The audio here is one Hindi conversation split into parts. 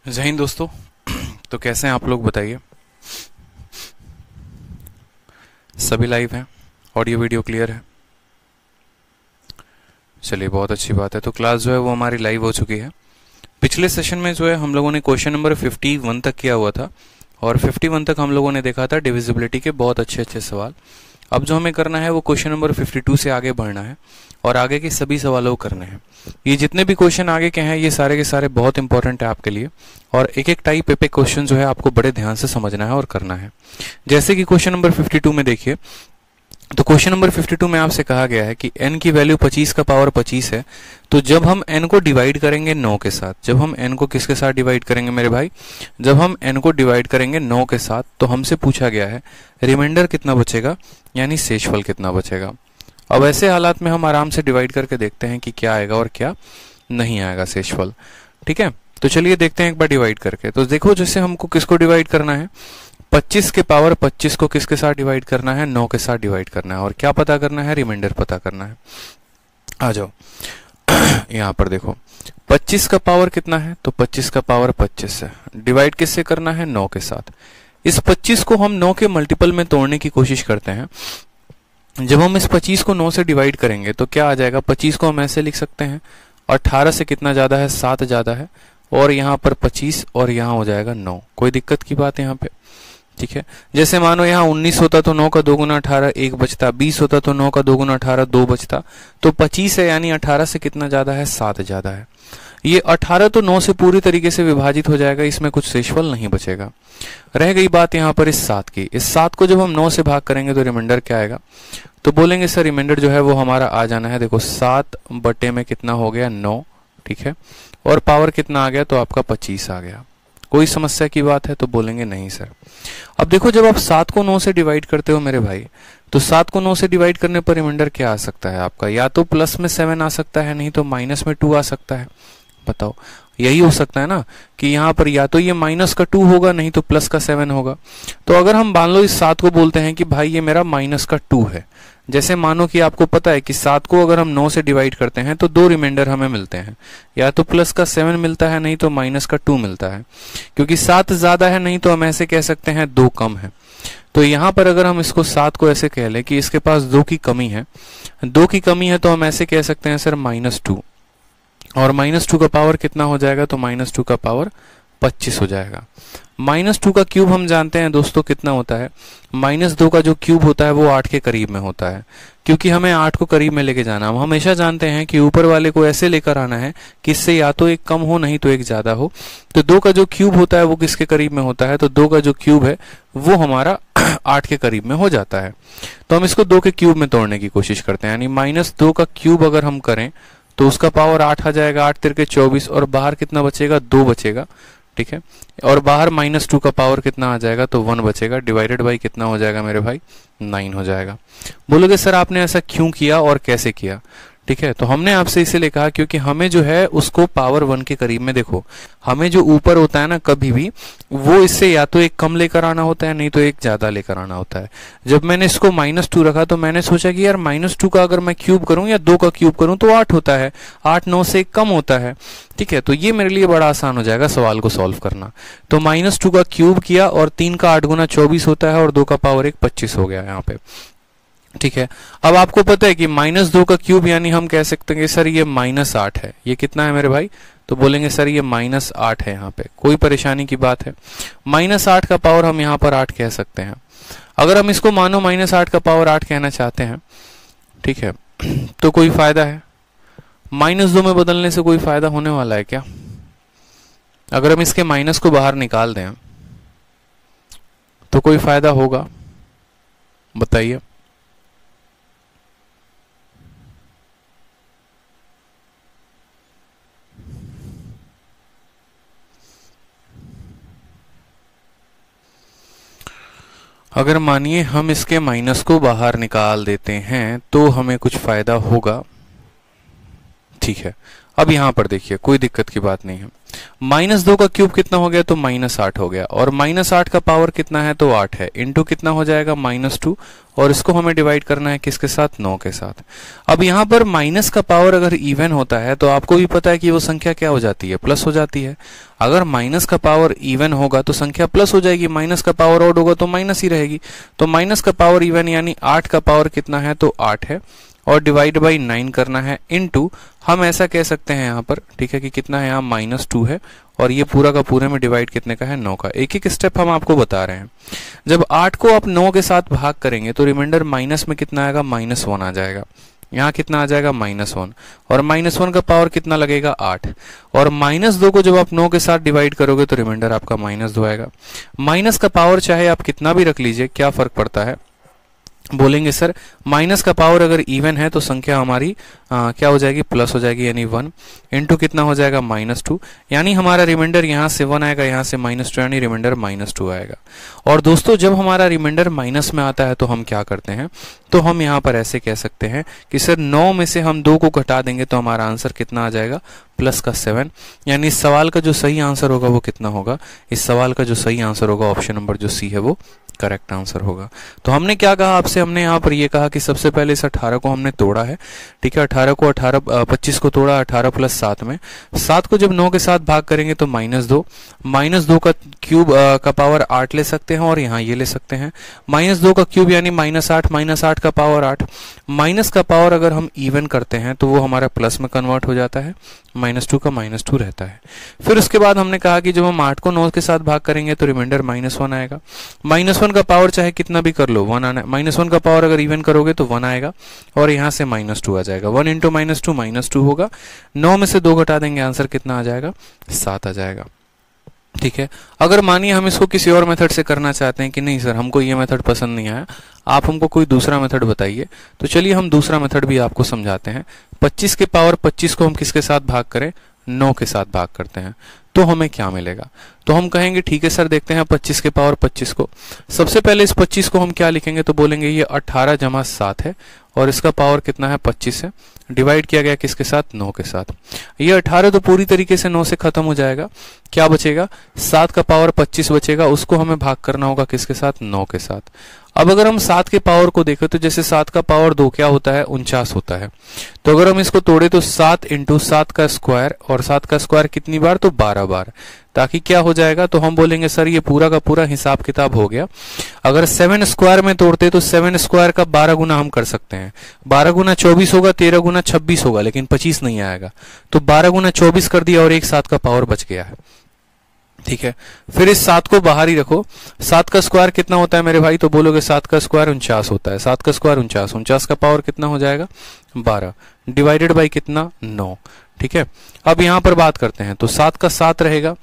जय हिंद दोस्तों। तो कैसे हैं आप लोग बताइए। सभी लाइव हैं, ऑडियो वीडियो क्लियर है। चलिए बहुत अच्छी बात है। तो क्लास जो है वो हमारी लाइव हो चुकी है। पिछले सेशन में जो है हम लोगों ने क्वेश्चन नंबर 51 तक किया हुआ था और 51 तक हम लोगों ने देखा था डिविजिबिलिटी के बहुत अच्छे अच्छे सवाल। अब जो हमें करना है वो क्वेश्चन नंबर 52 से आगे बढ़ना है और आगे के सभी सवालों को करने हैं। ये जितने भी क्वेश्चन आगे के हैं ये सारे के सारे बहुत इंपॉर्टेंट है आपके लिए और एक एक टाइप पे क्वेश्चन जो है आपको बड़े ध्यान से समझना है और करना है। जैसे कि क्वेश्चन नंबर 52 में देखिए, तो क्वेश्चन नंबर 52 में आपसे कहा गया है कि n की वैल्यू 25 का पावर 25 है। तो जब हम n को डिवाइड करेंगे 9 के साथ, जब हम n को किसके साथ डिवाइड करेंगे मेरे भाई, जब हम n को डिवाइड करेंगे 9 के साथ, तो हमसे पूछा गया है रिमाइंडर कितना बचेगा, यानी शेषफल कितना बचेगा। अब ऐसे हालात में हम आराम से डिवाइड करके देखते हैं कि क्या आएगा और क्या नहीं आएगा शेषफल। ठीक है, तो चलिए देखते हैं एक बार डिवाइड करके। तो देखो जैसे हमको किसको डिवाइड करना है, 25 के पावर 25 को किसके साथ डिवाइड करना है, 9 के साथ डिवाइड करना है और क्या पता करना है, रिमाइंडर पता करना है। आ जाओ यहाँ पर देखो 25 का पावर कितना है, तो 25 का पावर 25 है। डिवाइड किससे करना है, 9 के साथ। इस 25 को हम 9 के मल्टीपल में तोड़ने की कोशिश करते हैं। जब हम इस 25 को 9 से डिवाइड करेंगे तो क्या आ जाएगा, 25 को हम ऐसे लिख सकते हैं 18 से कितना ज्यादा है, 7 ज्यादा है और यहाँ पर 25 और यहाँ हो जाएगा 9। कोई दिक्कत की बात है यहाँ पे। ठीक है, जैसे मानो यहाँ 19 होता तो 9 का 2 गुना 18 1 बचता, 20 होता तो 9 का 2 गुना 18 2 बचता, तो 25 है यानी 18 से कितना ज्यादा है, 7 ज्यादा है। ये 18 तो 9 से पूरी तरीके से विभाजित हो जाएगा, इसमें कुछ शेषफल नहीं बचेगा। रह गई बात यहाँ पर इस 7 की। इस 7 को जब हम 9 से भाग करेंगे तो रिमाइंडर क्या आएगा, तो बोलेंगे सर रिमाइंडर जो है वो हमारा आ जाना है, देखो 7 बटे में कितना हो गया 9, ठीक है, और पावर कितना आ गया, तो आपका 25 आ गया। कोई समस्या की बात है, तो बोलेंगे नहीं सर। अब देखो जब आप 7 को 9 से डिवाइड करते हो मेरे भाई, तो 7 को 9 से डिवाइड करने पर रिमाइंडर क्या आ सकता है आपका, या तो प्लस में 7 आ सकता है, नहीं तो माइनस में 2 आ सकता है। बताओ, यही हो सकता है ना कि यहाँ पर या तो ये माइनस का 2 होगा, नहीं तो प्लस का 7 होगा। तो अगर हम मान लो इस 7 को बोलते हैं कि भाई ये मेरा माइनस का 2 है, जैसे मानो कि आपको पता है कि 7 को अगर हम 9 से डिवाइड करते हैं तो 2 रिमाइंडर हमें मिलते हैं, या तो प्लस का 7 मिलता है, नहीं तो माइनस का 2 मिलता है। क्योंकि 7 ज्यादा है, नहीं तो हम ऐसे कह सकते हैं 2 कम है। तो यहाँ पर अगर हम इसको 7 को ऐसे कह लें कि इसके पास 2 की कमी है, 2 की कमी है, तो हम ऐसे कह सकते हैं सर -2, और -2 का पावर कितना हो जाएगा, तो -2 का पावर 25 हो जाएगा। -2 का क्यूब हम जानते हैं दोस्तों कितना होता है, -2 का जो क्यूब होता है वो 8 के करीब में होता है। क्योंकि हमें 8 को करीब में लेके जाना, हम हमेशा जानते हैं कि ऊपर वाले को ऐसे लेकर आना है कि इससे या तो एक कम हो, नहीं तो एक ज्यादा हो। तो 2 का जो क्यूब होता है वो किसके करीब में होता है, तो 2 का जो क्यूब है वो हमारा 8 के करीब में हो जाता है। तो हम इसको 2 के क्यूब में तोड़ने की कोशिश करते हैं, यानी -2 का क्यूब अगर हम करें तो उसका पावर 8 आ जाएगा, 8 तिरके 24, और बाहर कितना बचेगा, 2 बचेगा। ठीक है, और बाहर -2 का पावर कितना आ जाएगा, तो 1 बचेगा, डिवाइडेड बाई कितना हो जाएगा मेरे भाई, 9 हो जाएगा। बोलोगे सर आपने ऐसा क्यों किया और कैसे किया। ठीक है, तो हमने आपसे इसीलिए कहा क्योंकि हमें जो है उसको पावर 1 के करीब में, देखो हमें जो ऊपर होता है ना कभी भी, वो इससे या तो एक कम लेकर आना होता है, नहीं तो एक ज्यादा लेकर आना होता है। जब मैंने इसको -2 रखा तो मैंने सोचा कि यार -2 का अगर मैं क्यूब करूं या 2 का क्यूब करूं तो 8 होता है, 8 9 से कम होता है। ठीक है, तो ये मेरे लिए बड़ा आसान हो जाएगा सवाल को सॉल्व करना। तो -2 का क्यूब किया और 3 का 8 गुना 24 होता है और 2 का पावर 1 25 हो गया यहाँ पे। ठीक है, अब आपको पता है कि -2 का क्यूब यानी हम कह सकते हैं सर ये -8 है। ये कितना है मेरे भाई, तो बोलेंगे सर ये -8 है। यहाँ पे कोई परेशानी की बात है, -8 का पावर हम यहाँ पर 8 कह सकते हैं। अगर हम इसको मानो -8 का पावर 8 कहना चाहते हैं, ठीक है, तो कोई फायदा है, -2 में बदलने से कोई फायदा होने वाला है क्या। अगर हम इसके माइनस को बाहर निकाल दें तो कोई फायदा होगा, बताइए। अगर मानिए हम इसके माइनस को बाहर निकाल देते हैं तो हमें कुछ फायदा होगा। ठीक है, अब यहां पर देखिए कोई दिक्कत की बात नहीं है। -2 का क्यूब कितना हो गया, तो -8 हो गया, और -8 का पावर कितना है, तो 8 है, इंटू कितना हो जाएगा, -2, और इसको हमें डिवाइड करना है किसके साथ, 9 के साथ। अब यहां पर माइनस का पावर अगर इवन होता है तो आपको भी पता है कि वो संख्या क्या हो जाती है, प्लस हो जाती है। अगर माइनस का पावर इवन होगा तो संख्या प्लस हो जाएगी, माइनस का पावर ऑड होगा तो माइनस ही रहेगी। तो माइनस का पावर इवन यानी 8 का पावर कितना है, तो 8 है, और डिवाइड बाई 9 करना है, इनटू हम ऐसा कह सकते हैं यहाँ पर, ठीक है, कि कितना है यहाँ -2 है, और ये पूरा का पूरे में डिवाइड कितने का है, 9 का। एक एक स्टेप हम आपको बता रहे हैं। जब 8 को आप 9 के साथ भाग करेंगे तो रिमाइंडर माइनस में कितना आएगा, -1 आ जाएगा। यहाँ कितना आ जाएगा, -1, और -1 का पावर कितना लगेगा, 8, और -2 को जब आप 9 के साथ डिवाइड करोगे तो रिमाइंडर आपका -2 आएगा। माइनस का पावर चाहे आप कितना भी रख लीजिए, क्या फर्क पड़ता है, बोलेंगे सर माइनस का पावर अगर इवन है तो संख्या हमारी क्या हो जाएगी, प्लस हो जाएगी, यानी 1 इंटू कितना हो जाएगा, -2, यानी हमारा रिमाइंडर यहाँ से 1 आएगा, यहाँ से -2, यानी रिमाइंडर -2 आएगा। और दोस्तों जब हमारा रिमाइंडर माइनस में आता है तो हम क्या करते हैं, तो हम यहाँ पर ऐसे कह सकते हैं कि सर 9 में से हम 2 को घटा देंगे तो हमारा आंसर कितना आ जाएगा, प्लस का 7, यानी इस सवाल का जो सही आंसर होगा वो कितना होगा, इस सवाल का जो सही आंसर होगा ऑप्शन नंबर जो सी है वो करेक्ट आंसर होगा। तो हमने क्या कहा आपसे, हमने यहाँ पर ये कहा कि सबसे पहले इस 18 को हमने तोड़ा है, ठीक है, 25 को तोड़ा 18 + 7 में, 7 को जब 9 के साथ भाग करेंगे तो -2 का क्यूब का पावर 8 ले सकते हैं, और यहाँ ये ले सकते हैं, -2 का क्यूब यानी -8 का पावर 8, माइनस का पावर अगर हम इवन करते हैं तो वो हमारा प्लस में कन्वर्ट हो जाता है, -2 का -2 रहता है। फिर उसके बाद हमने कहा कि जब हम 8 को 9 के साथ भाग करेंगे तो रिमाइंडर -1 आएगा। -1 का पावर चाहे कितना भी कर लो 1 आना, -1 का पावर अगर इवन करोगे तो 1 आएगा, और यहाँ से -2 आ जाएगा, 1 इंटू -2 होगा, 9 में से 2 घटा देंगे, आंसर कितना आ जाएगा, 7 आ जाएगा। ठीक है, अगर मानिए हम इसको किसी और मेथड से करना चाहते हैं कि नहीं सर हमको ये मेथड पसंद नहीं आया, आप हमको कोई दूसरा मेथड बताइए, तो चलिए हम दूसरा मेथड भी आपको समझाते हैं। 25 के पावर 25 को हम किसके साथ भाग करें, 9 के साथ भाग करते हैं, तो हमें क्या मिलेगा, तो हम कहेंगे ठीक है सर देखते हैं 25 के पावर 25 को। सबसे पहले इस 25 को हम क्या लिखेंगे, तो बोलेंगे ये 18 + 7 है, और इसका पावर कितना है, 25 है, डिवाइड किया गया किसके साथ, 9 के साथ। ये 18 तो पूरी तरीके से 9 से खत्म हो जाएगा, क्या बचेगा, 7 का पावर 25 बचेगा, उसको हमें भाग करना होगा किसके साथ, 9 के साथ। अब अगर हम 7 के पावर को देखें तो जैसे 7 का पावर 2 क्या होता है, 49 होता है, तो अगर हम इसको तोड़े तो 7 इंटू 7 का स्क्वायर, और 7 का स्क्वायर कितनी बार, तो 12 बार, ताकि क्या हो जाएगा, तो हम बोलेंगे सर ये पूरा का पूरा हिसाब किताब हो गया। अगर 7 स्क्वायर में तोड़ते तो 7 स्क्वायर का 12 गुना हम कर सकते हैं, 12 गुना 24 होगा, 13 गुना 26 होगा, लेकिन 25 नहीं आएगा, तो 12 गुना 24 कर दिया और एक 7 का पावर बच गया है। ठीक है, फिर इस 7 को बाहर ही रखो, 7 का स्क्वायर कितना होता है मेरे भाई, तो बोलोगे 7 का स्क्वायर 49 होता है, 7 का स्क्वायर 49 का पावर कितना हो जाएगा, 12, डिवाइडेड बाई कितना, 9। ठीक है, अब यहां पर बात करते हैं, तो 7 का 7 रहेगा,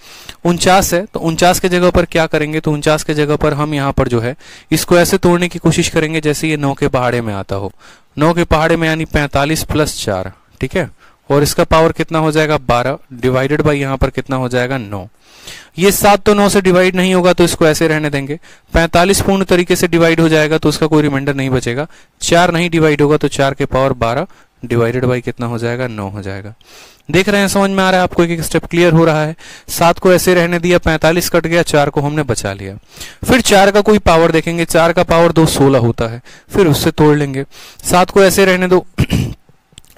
49 है, तो 49 के जगह पर क्या करेंगे, तो 49 के जगह पर हम यहां पर जो है इसको ऐसे तोड़ने की कोशिश करेंगे जैसे ये 9 के पहाड़े में आता हो, 9 के पहाड़े में यानी 45 + 4, ठीक है, और इसका पावर कितना हो जाएगा, 12, डिवाइडेड बाई यहां पर कितना हो जाएगा, 9। ये 7 तो 9 से डिवाइड नहीं होगा तो इसको ऐसे रहने देंगे, 45 पूर्ण तरीके से डिवाइड हो जाएगा तो उसका कोई रिमाइंडर नहीं बचेगा, 4 नहीं डिवाइड होगा तो 4 के पावर 12, डिवाइडेड बाई कितना हो जाएगा, 9 हो जाएगा। देख रहे हैं, समझ में आ रहा है आपको, एक स्टेप क्लियर हो रहा है। 7 को ऐसे रहने दिया, 45 कट गया, 4 को हमने बचा लिया। फिर 4 का कोई पावर देखेंगे, 4 का पावर 2 16 होता है, फिर उससे तोड़ लेंगे। 7 को ऐसे रहने दो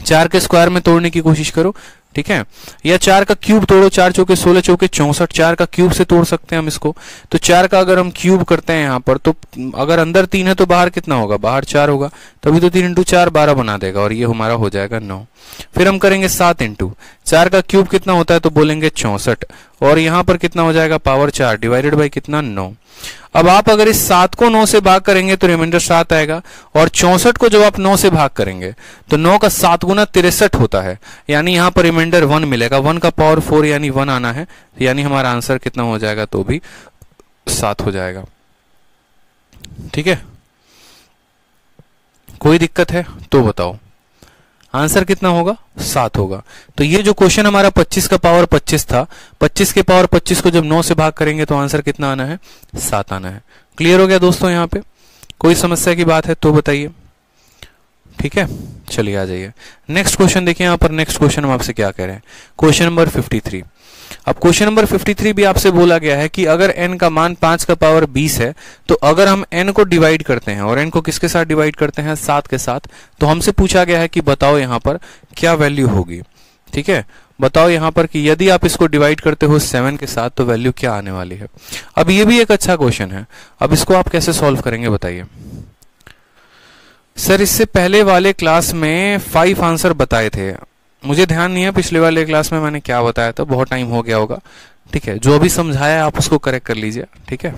4 के स्क्वायर में तोड़ने की कोशिश करो, ठीक है, या 4 का क्यूब तोड़ो, 4 चौके 16 चौके 64, 4 का क्यूब से तोड़ सकते हैं हम इसको। तो 4 का अगर हम क्यूब करते हैं यहाँ पर, तो अगर अंदर 3 है तो बाहर कितना होगा, बाहर 4 होगा, तभी तो 3 इंटू 4 12 बना देगा, और ये हमारा हो जाएगा 9। फिर हम करेंगे 7 इंटू 4 का क्यूब कितना होता है, तो बोलेंगे 64, और यहाँ पर कितना हो जाएगा, पावर 4, डिवाइडेड बाई कितना, 9। अब आप अगर इस 7 को 9 से भाग करेंगे तो रिमाइंडर 7 आएगा, और 64 को जब आप 9 से भाग करेंगे तो 9 का 7 गुना 63 होता है, यानी यहाँ पर रिमाइंडर 1 मिलेगा, 1 का पावर 4 यानी 1 आना है, यानी हमारा आंसर कितना हो जाएगा, तो भी 7 हो जाएगा। ठीक है, कोई दिक्कत है तो बताओ, आंसर कितना होगा, 7 होगा। तो ये जो क्वेश्चन हमारा 25 का पावर 25 था, 25 के पावर 25 को जब 9 से भाग करेंगे तो आंसर कितना आना है, 7 आना है। क्लियर हो गया दोस्तों, यहाँ पे कोई समस्या की बात है तो बताइए। ठीक है, चलिए आ जाइए नेक्स्ट क्वेश्चन देखिए। यहाँ पर नेक्स्ट क्वेश्चन हम आपसे क्या कह रहे हैं, क्वेश्चन नंबर 53। अब क्वेश्चन नंबर 53 भी आपसे बोला गया है कि अगर n का मान 5 का पावर 20 है, तो अगर हम n को डिवाइड करते हैं, और n को किसके साथ डिवाइड करते हैं, 7 के साथ, तो हमसे पूछा गया है कि बताओ यहाँ पर क्या वैल्यू होगी। ठीक है, बताओ यहाँ पर कि यदि आप इसको डिवाइड करते हो 7 के साथ तो वैल्यू क्या आने वाली है। अब ये भी एक अच्छा क्वेश्चन है, अब इसको आप कैसे सॉल्व करेंगे बताइए। सर इससे पहले वाले क्लास में 5 आंसर बताए थे, मुझे ध्यान नहीं है पिछले वाले क्लास में मैंने क्या बताया था, बहुत टाइम हो गया होगा। ठीक है, जो भी समझाया आप उसको करेक्ट कर लीजिए। ठीक है,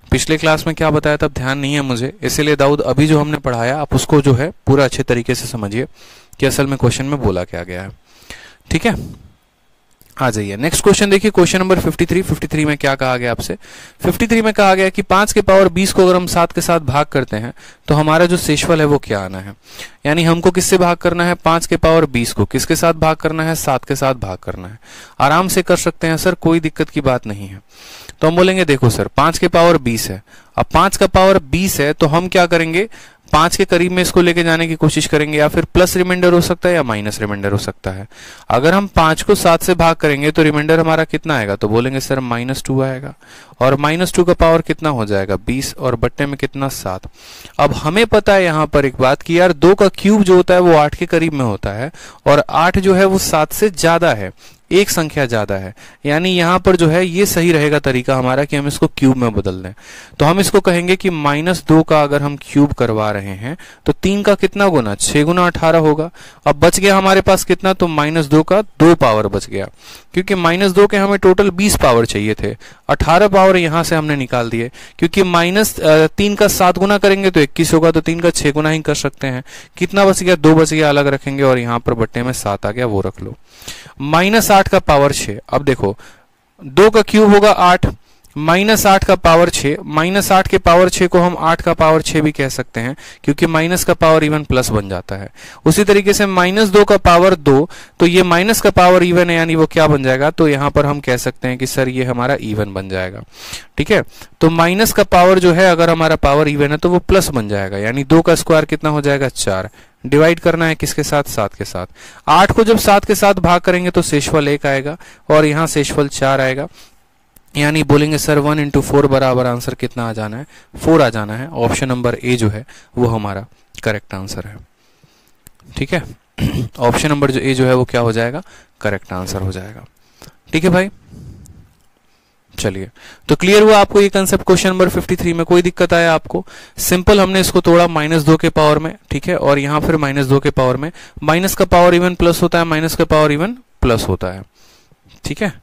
पिछले क्लास में क्या बताया था ध्यान नहीं है मुझे, इसीलिए दाऊद अभी जो हमने पढ़ाया आप उसको जो है पूरा अच्छे तरीके से समझिए कि असल में क्वेश्चन में बोला क्या गया है। ठीक है, आ जाइए नेक्स्ट क्वेश्चन देखिए, क्वेश्चन नंबर 53 में क्या कहा गया आपसे। 53 में कहा गया कि 5 के पावर 20 को अगर हम 7 के साथ भाग करते हैं तो हमारा जो शेषफल है वो क्या आना है। यानी हमको किससे भाग करना है, 5 के पावर 20 को किसके साथ भाग करना है, 7 के साथ भाग करना है। आराम से कर सकते हैं सर, कोई दिक्कत की बात नहीं है। तो हम बोलेंगे देखो सर 5 के पावर 20 है, अब 5 का पावर 20 है तो हम क्या करेंगे, 5 के करीब में इसको लेके जाने की कोशिश करेंगे, या फिर प्लस रिमाइंडर हो सकता है या माइनस रिमाइंडर हो सकता है। अगर हम 5 को 7 से भाग करेंगे तो रिमाइंडर हमारा कितना आएगा, तो बोलेंगे सर -2 आएगा, और -2 का पावर कितना हो जाएगा 20, और बट्टे में कितना 7। अब हमें पता है यहाँ पर एक बात कि यार 2 का क्यूब जो होता है वो 8 के करीब में होता है, और 8 जो है वो 7 से ज्यादा है, एक संख्या ज्यादा है। यानी यहाँ पर जो है ये सही रहेगा तरीका हमारा कि हम इसको क्यूब में बदल दें। तो हम इसको कहेंगे कि -2 का अगर हम क्यूब करवा रहे हैं तो 3 का कितना गुना, 6 गुना 18 होगा। अब बच गया हमारे पास कितना, तो -2 का 2 पावर बच गया, क्योंकि -2 के हमें टोटल 20 पावर चाहिए थे, 18 पावर यहां से हमने निकाल दिए। क्योंकि -3 का 7 गुना करेंगे तो 21 होगा, तो 3 का 6 गुना ही कर सकते हैं। कितना बच गया, 2 बच गया, अलग रखेंगे, और यहाँ पर बट्टे में 7 आ गया, वो रख लो। -8 का पावर 6, अब देखो 2 का क्यूब होगा 8, -8 का पावर 6, -8 के पावर 6 को हम 8 का पावर 6 भी कह सकते हैं, क्योंकि माइनस का पावर इवन प्लस बन जाता है। उसी तरीके से -2 का पावर 2, तो ये माइनस का पावर इवन है, यानी वो क्या बन जाएगा, तो यहां पर हम कह सकते हैं कि सर ये हमारा इवन बन जाएगा। ठीक है, तो माइनस का पावर जो है अगर हमारा पावर इवन है तो वो प्लस बन जाएगा, यानी 2 का स्क्वायर कितना हो जाएगा 4। डिवाइड करना है किसके साथ, 7 के साथ। 8 को जब 7 के साथ भाग करेंगे तो शेषफल 1 आएगा, और यहाँ शेषफल 4 आएगा। यानी बोलेंगे सर 1 × 4 बराबर आंसर कितना आ जाना है, 4 आ जाना है। ऑप्शन नंबर ए जो है वो हमारा करेक्ट आंसर है। ठीक है, ऑप्शन नंबर जो ए जो है वो क्या हो जाएगा, करेक्ट आंसर हो जाएगा। ठीक है भाई, चलिए तो क्लियर हुआ आपको ये कंसेप्ट। क्वेश्चन नंबर 53 में कोई दिक्कत आया आपको, सिंपल हमने इसको तोड़ा -2 के पावर में। ठीक है, और यहां फिर -2 के पावर में, माइनस का पावर इवन प्लस होता है, माइनस का पावर इवन प्लस होता है। ठीक है,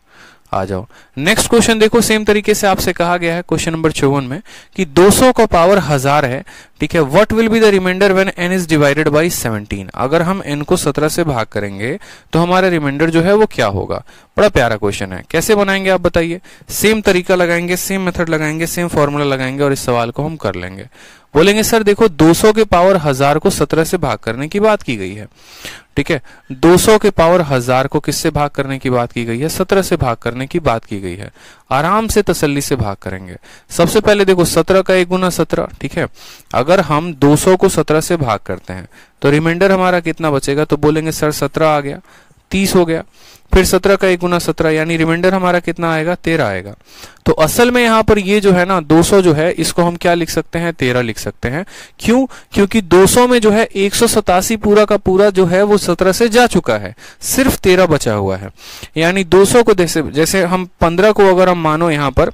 आ जाओ नेक्स्ट क्वेश्चन देखो, सेम तरीके से आपसे कहा गया है क्वेश्चन नंबर 54 में कि 200 का पावर 1000 है। ठीक है, what will be the remainder when n is divided by 17। अगर हम n को 17 से भाग करेंगे तो हमारा रिमाइंडर जो है वो क्या होगा। बड़ा प्यारा क्वेश्चन है, कैसे बनाएंगे आप बताइए। सेम तरीका लगाएंगे, सेम मेथड लगाएंगे, सेम फॉर्मूला लगाएंगे, और इस सवाल को हम कर लेंगे। बोलेंगे सर देखो 200 के पावर 1000 को 17 से भाग करने की बात की गई है। ठीक है, 200 के पावर 1000 को किससे भाग करने की बात की गई है, 17 से भाग करने की बात की गई है। आराम से तसल्ली से भाग करेंगे। सबसे पहले देखो 17 का 1 गुना 17। ठीक है, अगर हम 200 को 17 से भाग करते हैं तो रिमाइंडर हमारा कितना बचेगा, तो बोलेंगे सर 17 आ गया, 30 हो गया। फिर 17 का 1 गुना 17, यानी रिमाइंडर हमारा कितना आएगा, 13 आएगा। तो असल में यहाँ पर ये जो है ना 200 जो है इसको हम क्या लिख सकते हैं, 13 लिख सकते हैं। क्यों, क्योंकि 200 में जो है 187 पूरा का पूरा जो है वो 17 से जा चुका है, सिर्फ 13 बचा हुआ है। यानी 200 को जैसे हम 15 को अगर हम मानो यहाँ पर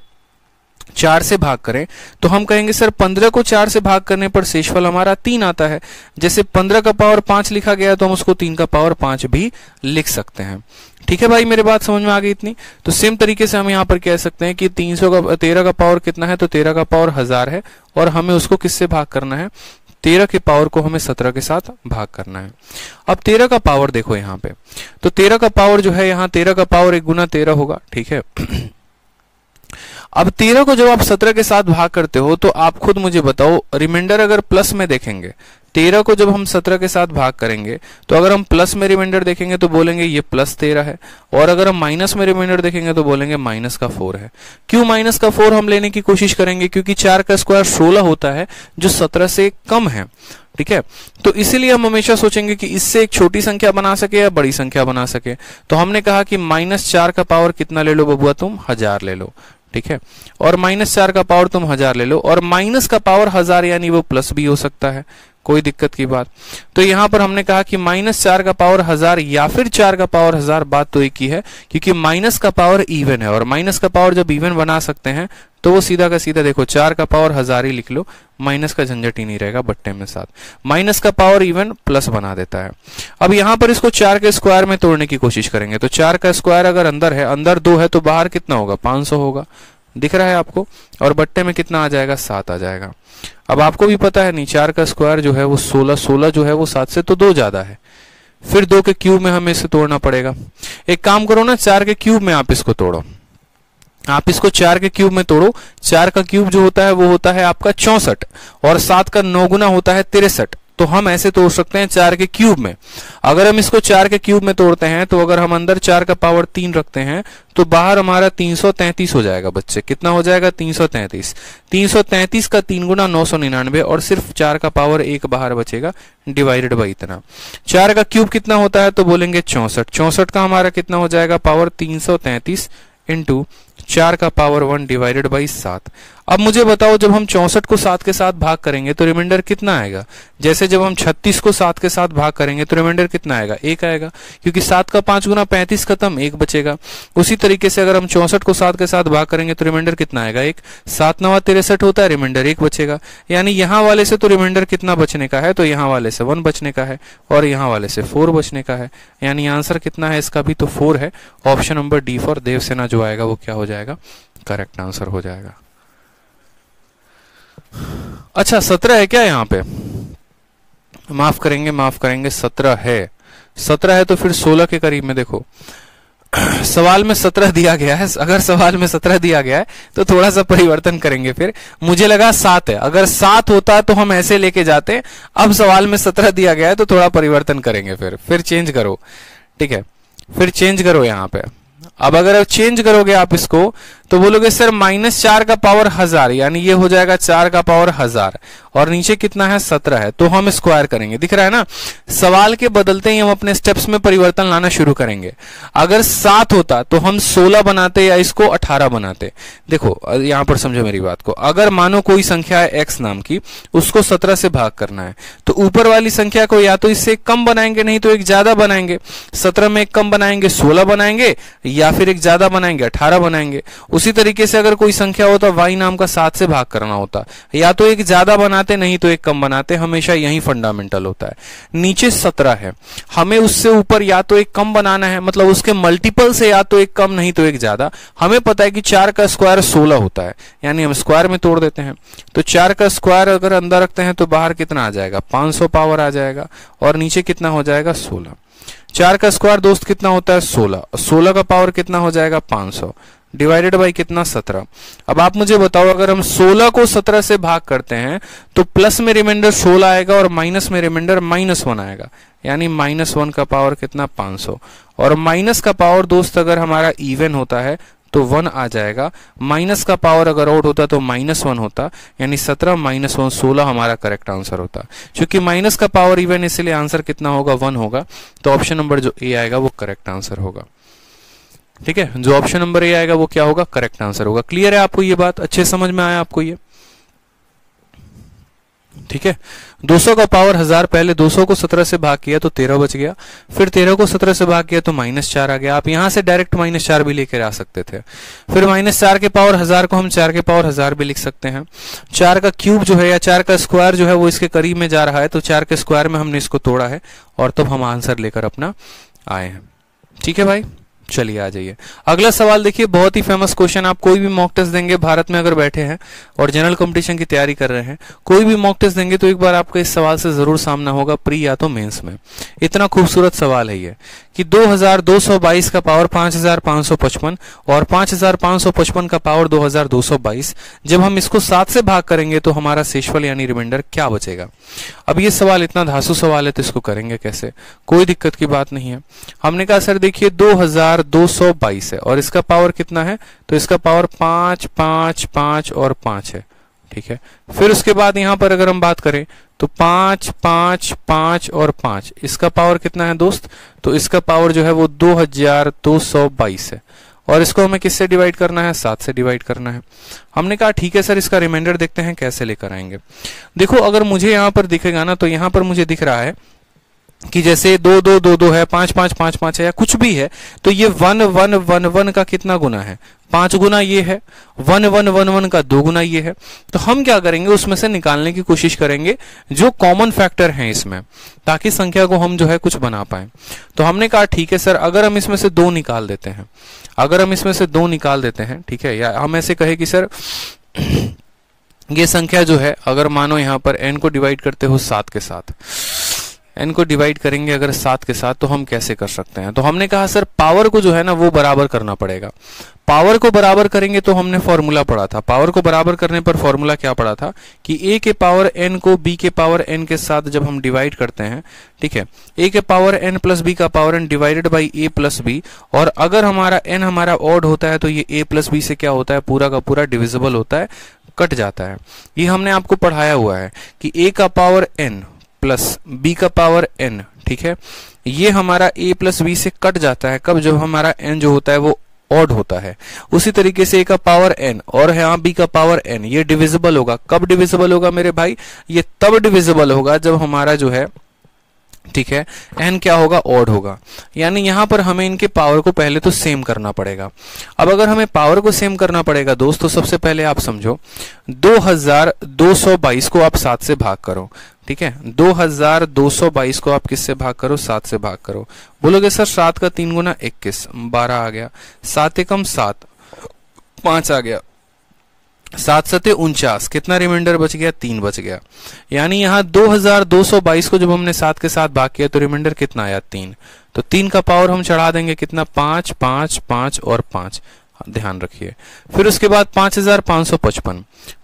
4 से भाग करें तो हम कहेंगे सर 15 को 4 से भाग करने पर शेषफल हमारा 3 आता है। जैसे 15 का पावर 5 लिखा गया तो हम उसको 3 का पावर 5 भी लिख सकते हैं। ठीक है भाई, मेरे बात समझ में आ गई इतनी। तो सेम तरीके से हम यहाँ पर कह सकते हैं कि 13 का पावर कितना है, तो 13 का पावर 1000 है, और हमें उसको किससे भाग करना है, 13 के पावर को हमें 17 के साथ भाग करना है। अब 13 का पावर देखो यहाँ पे, तो 13 का पावर जो है यहाँ 13 का पावर 1 गुना 13 होगा। ठीक है, अब 13 को जब आप 17 के साथ भाग करते हो तो आप खुद मुझे बताओ, रिमाइंडर अगर प्लस में देखेंगे 13 को जब हम 17 के साथ भाग करेंगे तो अगर हम प्लस में रिमाइंडर देखेंगे तो बोलेंगे ये प्लस 13 है, और अगर हम माइनस में रिमाइंडर देखेंगे तो बोलेंगे माइनस का 4 है। क्यों माइनस का 4 हम लेने की कोशिश करेंगे? क्योंकि 4 का स्क्वायर 16 होता है जो 17 से कम है। ठीक है, तो इसीलिए हम हमेशा सोचेंगे कि इससे एक छोटी संख्या बना सके या बड़ी संख्या बना सके। तो हमने कहा कि -4 का पावर कितना ले लो बबुआ तुम? 1000 ले लो। ठीक है, और -4 का पावर तुम 1000 ले लो, और माइनस का पावर 1000 यानी वो प्लस भी हो सकता है, कोई दिक्कत की बात। तो यहां पर हमने कहा कि -4 का पावर 1000 या फिर 4 का पावर 1000, बात तो एक ही है, क्योंकि माइनस का पावर इवन है, और माइनस का पावर जब इवन बना सकते हैं तो वो सीधा का सीधा देखो 4 का पावर 1000 ही लिख लो, माइनस का झंझट ही नहीं रहेगा बट्टे में साथ। माइनस का पावर इवन प्लस बना देता है। अब यहां पर इसको 4 के स्क्वायर में तोड़ने की कोशिश करेंगे, तो 4 का स्क्वायर अगर अंदर है, अंदर 2 है, तो बाहर कितना होगा? 500 होगा, दिख रहा है आपको, और बट्टे में कितना आ जाएगा? 7 आ जाएगा। अब आपको भी पता है नहीं, 4 का स्क्वायर जो है वो 16 जो है वो 7 से तो 2 ज्यादा है, फिर 2 के क्यूब में हमें इसे तोड़ना पड़ेगा। एक काम करो ना, 4 के क्यूब में आप इसको तोड़ो, आप इसको 4 के क्यूब में तोड़ो। 4 का क्यूब जो होता है वो होता है आपका 64, और 7 का 9 गुना होता है 63। तो हम ऐसे तोड़ सकते हैं 4 के क्यूब में। अगर हम इसको 4 के क्यूब में तोड़ते हैं तो अगर हम अंदर 4 का पावर 3 रखते हैं तो बाहर हमारा 333 हो जाएगा बच्चे। कितना हो जाएगा? 333। 333 का 3 गुना 999, और सिर्फ 4 का पावर 1 बाहर बचेगा, डिवाइडेड बाई इतना। 4 का क्यूब कितना होता है? तो बोलेंगे 64। 64 का हमारा कितना हो जाएगा? पावर 333 इंटू 4 का पावर 1 डिवाइडेड बाई 7। अब मुझे बताओ, जब हम 64 को 7 के साथ भाग करेंगे तो रिमाइंडर कितना आएगा? जैसे जब हम 36 को 7 के साथ भाग करेंगे तो रिमाइंडर कितना आएगा? 1 आएगा, क्योंकि 7 का 5 गुना 35 खत्म, 1 बचेगा। उसी तरीके से अगर हम 64 को 7 के साथ भाग करेंगे तो रिमाइंडर कितना आएगा? 1। 7 9 63 होता है, रिमाइंडर 1 बचेगा। यानी यहाँ वाले से तो रिमाइंडर कितना बचने का है? तो यहाँ वाले से 1 बचने का है, और यहाँ वाले से 4 बचने का है। यानी आंसर कितना है इसका भी? तो 4 है। Option number D for Devasena जो आएगा वो क्या हो जाएगा? करेक्ट आंसर हो जाएगा। अच्छा, 17 है क्या यहाँ पे? माफ करेंगे 17 है। 17 है तो फिर 16 के करीब में देखो सवाल में 17 दिया गया है। अगर सवाल में 17 दिया गया है तो थोड़ा सा परिवर्तन करेंगे। फिर मुझे लगा 7 है, अगर 7 होता तो हम ऐसे लेके जाते। अब सवाल में 17 दिया गया है तो थोड़ा परिवर्तन करेंगे, फिर चेंज करो। ठीक है, फिर चेंज करो यहाँ पे। अब अगर चेंज करोगे आप इसको तो बोलोगे सर -4 का पावर 1000, यानी ये हो जाएगा 4 का पावर 1000, और नीचे कितना है? 17 है, तो हम स्क्वायर करेंगे। दिख रहा है ना, सवाल के बदलते ही हम अपने स्टेप्स में परिवर्तन लाना शुरू करेंगे। अगर 7 होता तो हम 16 बनाते या इसको 18 बनाते। देखो यहां पर समझो मेरी बात को, अगर मानो कोई संख्या है x नाम की, उसको 17 से भाग करना है तो ऊपर वाली संख्या को या तो इससे कम बनाएंगे, नहीं तो एक ज्यादा बनाएंगे। 17 में एक कम बनाएंगे 16 बनाएंगे, या फिर एक ज्यादा बनाएंगे 18 बनाएंगे। उसी तरीके से अगर कोई संख्या होता y नाम का 7 से भाग करना होता, या तो एक ज्यादा बनाते नहीं तो एक कम बनाते। हमेशा यही फंडामेंटल होता है। नीचे 17 है, हमें उससे ऊपर या तो एक कम बनाना है, मतलब उसके मल्टीपल से या तो एक कम नहीं तो एक ज्यादा। हमें पता है कि 4 का स्क्वायर 16 होता है, यानी हम स्क्वायर में तोड़ देते हैं। तो 4 का स्क्वायर अगर अंदर रखते हैं तो बाहर कितना आ जाएगा? 500 पावर आ जाएगा, और नीचे कितना हो जाएगा? 16। 4 का स्क्वायर दोस्त कितना होता है? 16। 16 का पावर कितना हो जाएगा? 500 डिवाइडेड बाई कितना? 17। अब आप मुझे बताओ, अगर हम 16 को 17 से भाग करते हैं तो प्लस में रिमाइंडर 16 आएगा और माइनस में रिमाइंडर -1 आएगा, यानी -1 का पावर कितना? 500। और माइनस का पावर दोस्त अगर हमारा इवन होता है तो 1 आ जाएगा। माइनस का पावर अगर आउट होता तो -1 होता, यानी 17 -1 16 हमारा करेक्ट आंसर होता। क्योंकि माइनस का पावर इवन, इसलिए आंसर कितना होगा? 1 होगा। तो ऑप्शन नंबर जो ए आएगा वो करेक्ट आंसर होगा। ठीक है, जो ऑप्शन नंबर ए आएगा वो क्या होगा? करेक्ट आंसर होगा। क्लियर है आपको ये बात? अच्छे समझ में आया आपको ये? ठीक है, 200 का पावर 1000, पहले 200 को 17 से भाग किया तो 13 बच गया, फिर 13 को 17 से भाग किया तो -4 आ गया। आप यहां से डायरेक्ट -4 भी लेकर आ सकते थे। फिर -4 के पावर 1000 को हम 4 के पावर 1000 भी लिख सकते हैं। 4 का क्यूब जो है या 4 का स्क्वायर जो है वो इसके करीब में जा रहा है, तो 4 के स्क्वायर में हमने इसको तोड़ा है, और तब हम आंसर लेकर अपना आए हैं। ठीक है भाई, चलिए आ जाइए अगला सवाल देखिए, बहुत ही फेमस क्वेश्चन। आप कोई भी मॉक टेस्ट देंगे भारत में अगर बैठे हैं और जनरल कंपटीशन की तैयारी कर रहे हैं, कोई भी मॉक टेस्ट देंगे तो एक बार आपका इस सवाल से जरूर सामना होगा, प्री या तो मेंस में। इतना खूबसूरत सवाल है ये कि 2222 का पावर 5555 और 5555 का पावर 2222, जब हम इसको 7 से भाग करेंगे तो हमारा शेषफल यानी रिमाइंडर क्या बचेगा। अब ये सवाल इतना धांसू सवाल है तो इसको करेंगे कैसे, कोई दिक्कत की बात नहीं है। हमने कहा सर देखिए 2222 है और इसका पावर कितना है, तो इसका पावर 5 5 5 और 5 है, ठीक है। फिर उसके बाद यहां पर अगर हम बात करें तो 5 5 5 और 5, इसका पावर कितना है दोस्त, तो इसका पावर जो है वो 2222 है और इसको हमें किससे डिवाइड करना है, 7 से डिवाइड करना है। हमने कहा ठीक है सर इसका रिमाइंडर देखते हैं कैसे लेकर आएंगे। देखो अगर मुझे यहां पर दिखेगा ना, तो यहां पर मुझे दिख रहा है कि जैसे 2 2 2 2 है, 5 5 5 5 है या कुछ भी है, तो ये 1 1 1 1 का कितना गुना है, 5 गुना ये है, 1 1 1 1 का 2 गुना ये है। तो हम क्या करेंगे, उसमें से निकालने की कोशिश करेंगे जो कॉमन फैक्टर हैं इसमें, ताकि संख्या को हम जो है कुछ बना पाए। तो हमने कहा ठीक है सर, अगर हम इसमें से 2 निकाल देते हैं, अगर हम इसमें से 2 निकाल देते हैं, ठीक है, या हम ऐसे कहे कि सर ये संख्या जो है, अगर मानो यहां पर n को डिवाइड करते हो 7 के साथ, n को डिवाइड करेंगे अगर 7 के साथ, तो हम कैसे कर सकते हैं। तो हमने कहा सर पावर को जो है ना वो बराबर करना पड़ेगा। पावर को बराबर करेंगे तो हमने फॉर्मूला पढ़ा था, पावर को बराबर करने पर फॉर्मूला क्या पढ़ा था कि a के पावर n को b के पावर n के साथ जब हम डिवाइड करते हैं, ठीक है, a के पावर n प्लस b का power n divided by a plus b, और अगर हमारा n हमारा ऑड होता है तो ये a प्लस b से क्या होता है, पूरा का पूरा डिविजिबल होता है, कट जाता है। ये हमने आपको पढ़ाया हुआ है कि a का पावर n प्लस b का पावर n, ठीक है, ये हमारा a प्लस b से कट जाता है कब, जब हमारा n जो होता है वो ऑड होता है। उसी तरीके से a का पावर n और यहाँ b का पावर n, ये डिविजिबल होगा। कब डिविजिबल होगा मेरे भाई, ये तब डिविजिबल होगा जब हमारा जो है, ठीक है, n क्या होगा, ऑड होगा। यानी यहां पर हमें इनके पावर को पहले तो सेम करना पड़ेगा। अब अगर हमें पावर को सेम करना पड़ेगा दोस्तों, सबसे पहले आप समझो 2222 को आप 7 से भाग करो, ठीक है, 2222 को आप किससे भाग करो, 7 से भाग करो। बोलोगे सर 7 का 3 गुना 21, 12 आ गया, 7 एकम 7, 5 आ गया, 7 सते 49, कितना रिमाइंडर बच गया, 3 बच गया। यानी यहाँ 2222 को जब हमने 7 के साथ भाग किया तो रिमाइंडर कितना आया, 3। तो 3 का पावर हम चढ़ा देंगे कितना, 5 5 5 और 5, ध्यान रखिए। फिर उसके बाद 5555,